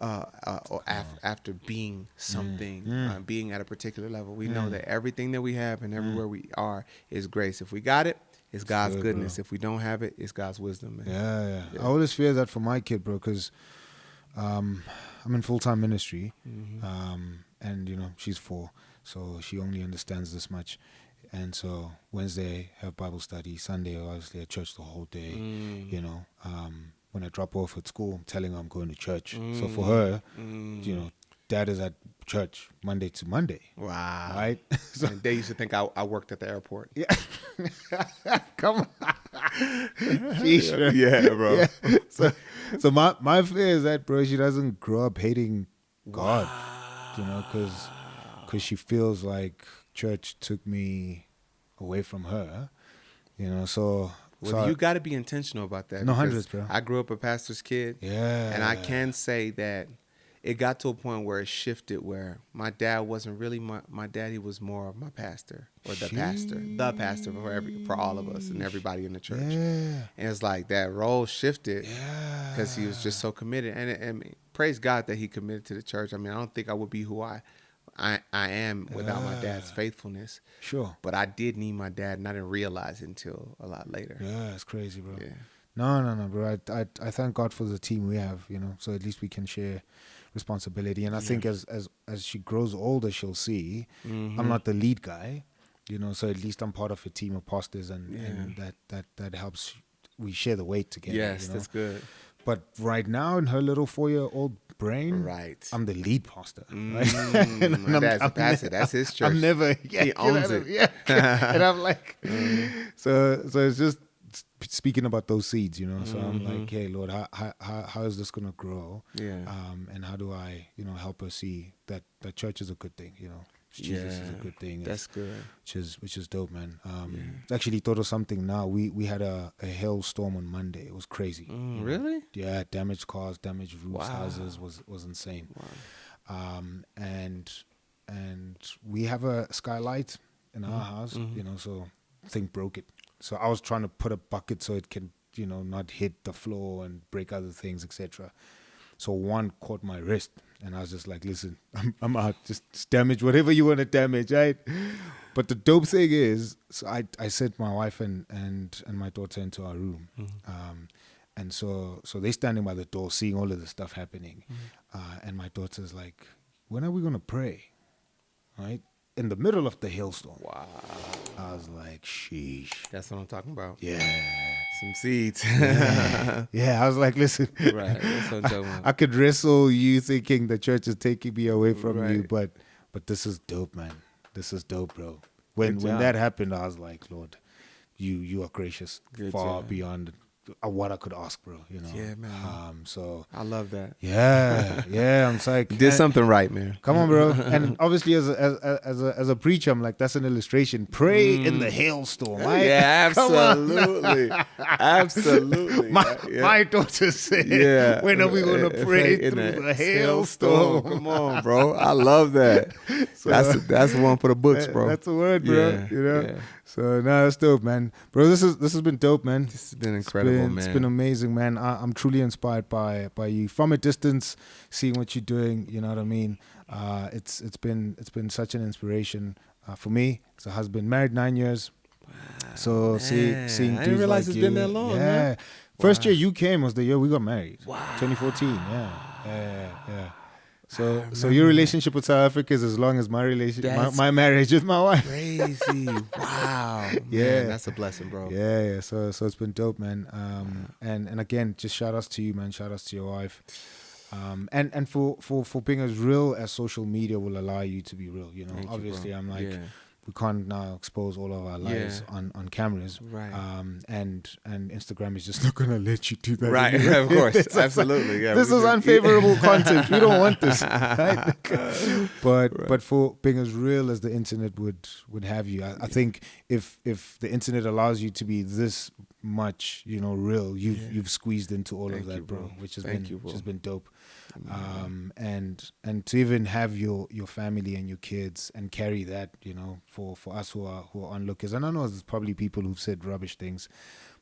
or after being something, being at a particular level. We know that everything that we have and everywhere we are is grace. If we got it, it's God's good, goodness. bro. If we don't have it, it's God's wisdom, man. Yeah. I always fear that for my kid, bro, because I'm in full-time ministry, and, you know, she's 4, so she only understands this much. And so Wednesday, have Bible study. Sunday, obviously, at church the whole day, you know. When I drop off at school, I'm telling her I'm going to church. So for her, you know, dad is at church Monday to Monday. Wow. Right? So, And they used to think I worked at the airport. yeah. Come on. Sheesh, Yeah, bro. Yeah. So my fear is that, bro, she doesn't grow up hating God, you know, because she feels like church took me away from her, you know. So Well, you got to be intentional about that. No, because hundreds, bro. I grew up a pastor's kid. Yeah. And I can say that it got to a point where it shifted, where my dad wasn't really my dad. He was more of my pastor, or the pastor for all of us and everybody in the church. And it's like that role shifted because he was just so committed. And praise God that he committed to the church. I mean, I don't think I would be who I am without my dad's faithfulness. Sure. But I did need my dad, and I didn't realize it until a lot later. Yeah, it's crazy, bro. Yeah. No, bro. I thank God for the team we have, so at least we can share responsibility. And I think as she grows older, she'll see I'm not the lead guy, so at least I'm part of a team of pastors, and that helps. We share the weight together. Yes, that's good. But right now, in her little 4-year-old brain, right, I'm the lead pastor. Right? My dad's a pastor. That's his church. I'm never. He owns it. Yeah. And I'm like, so it's just speaking about those seeds, So I'm like, hey, Lord, how is this gonna grow? Yeah. And how do I, help her see that church is a good thing, Jesus is a good thing. That's good. Which is dope, man. Actually thought of something now. We had a hailstorm on Monday. It was crazy. Really? Yeah, damaged cars, damaged roofs, Wow. houses was insane. Wow. And we have a skylight in our house, so thing broke it. So I was trying to put a bucket so it can, not hit the floor and break other things, etc. So one caught my wrist, and I was just like, listen, I'm out. Just damage whatever you want to damage, right? But the dope thing is, so I sent my wife and my daughter into our room. And so they're standing by the door seeing all of this stuff happening. And my daughter's like, when are we going to pray? Right? In the middle of the hailstorm. Wow. I was like, sheesh. That's what I'm talking about. Yeah. Some seeds. Yeah, I was like, listen. Right. That's what I'm talking about. I could wrestle you thinking the church is taking me away from you, but this is dope, man. This is dope, bro. When that happened, I was like, Lord, you are gracious, far beyond what I could ask, bro. Yeah, man. So I love that. Yeah. I'm like, you did something right, man. Come on, bro. And obviously, as a preacher, I'm like, that's an illustration. Pray in the hailstorm, right? Yeah, absolutely, absolutely. My daughter said, when are we gonna pray through the hailstorm? Come on, bro. I love that. So, that's the one for the books, bro. That's the word, bro. Yeah. So that's dope, man. Bro, this has been dope, man. This has been incredible, man. It's been amazing, man. I'm truly inspired by you from a distance, seeing what you're doing. You know what I mean? It's been such an inspiration for me as a husband, married 9 years. Wow, so seeing I didn't realize it's been that long. Yeah. Man. First year you came was the year we got married. Wow. 2014. Yeah. So your relationship with South Africa is as long as my my marriage with my wife. Crazy. Wow. Yeah. Man, that's a blessing, bro. Yeah. So it's been dope, man. And again, just shout outs to you, man. Shout outs to your wife. And for being as real as social media will allow you to be real. Obviously, I'm like, we can't now expose all of our lives on cameras. Right. And Instagram is just not going to let you do that. Right. Anyway. Of course. Absolutely. Yeah. This is unfavorable content. We don't want this. Right? But for being as real as the internet would have you, I think if the internet allows you to be this much, real, you've squeezed into all of that, bro, which has been dope. And to even have your family and your kids and carry that, for us who are onlookers, and I know there's probably people who've said rubbish things,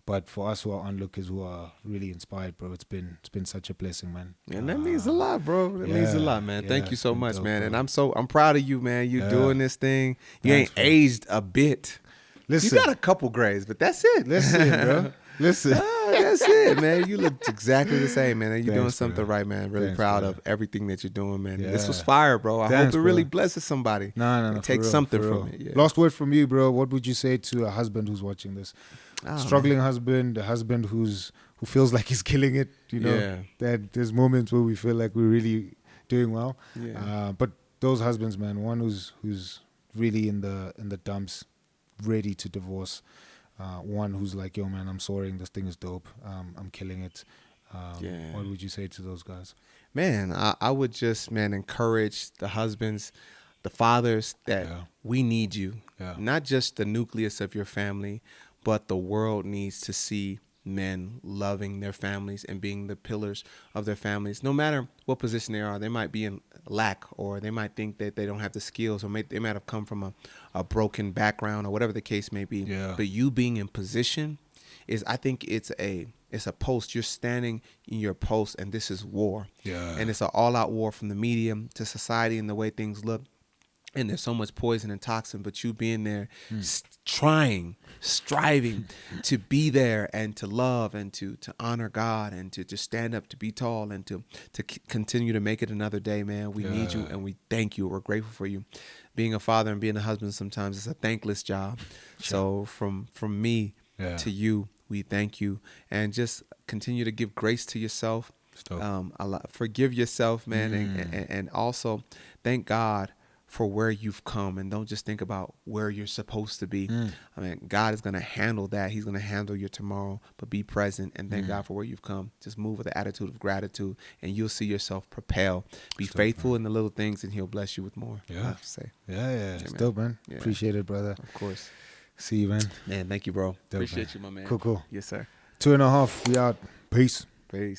but for us who are onlookers who are really inspired, bro, it's been such a blessing, man. And that means a lot, bro. That means a lot, man. Thank you so much, dope, man. Bro. And I'm proud of you, man. You doing this thing. You ain't aged a bit. Listen, you got a couple grades, but that's it. Listen, bro. Listen. That's it, man. You look exactly the same, man. You're doing something right, man. Really proud bro. of everything that you're doing, man. Yeah. This was fire, bro. I hope it really blesses somebody. No. Take something from it. Yeah. Last word from you, bro. What would you say to a husband who's watching this? Struggling husband, a husband who feels like he's killing it, that there's moments where we feel like we're really doing well. Yeah. But those husbands, man, one who's really in the dumps, ready to divorce. One who's like, yo, man, I'm soaring. This thing is dope. I'm killing it. What would you say to those guys? Man, I would just, encourage the husbands, the fathers, that we need you. Not just the nucleus of your family, but the world needs to see men loving their families and being the pillars of their families, no matter what position they are. They might be in lack, or they might think that they don't have the skills, or they might have come from a broken background, or whatever the case may be. Yeah. But you being in position I think it's a post. You're standing in your post, and this is war. Yeah. And it's an all-out war from the media to society and the way things look. And there's so much poison and toxin, but you being there, striving to be there and to love and to honor God and to stand up, to be tall, and to continue to make it another day, man. We need you, and we thank you. We're grateful for you. Being a father and being a husband sometimes is a thankless job. So from me to you, we thank you, and just continue to give grace to yourself. Forgive yourself, man, and also thank God for where you've come, and don't just think about where you're supposed to be. I mean, God is going to handle that. He's going to handle your tomorrow, but be present and thank God for where you've come. Just move with the attitude of gratitude, and you'll see yourself propel. Be faithful in the little things, and He'll bless you with more. Yeah. I have to say. Yeah. It's dope, man. Yeah. Appreciate it, brother. Of course. See you, man. Man, thank you, bro. Dope, Appreciate you, my man. Cool. Yes, sir. 2.5. We out. Peace. Peace.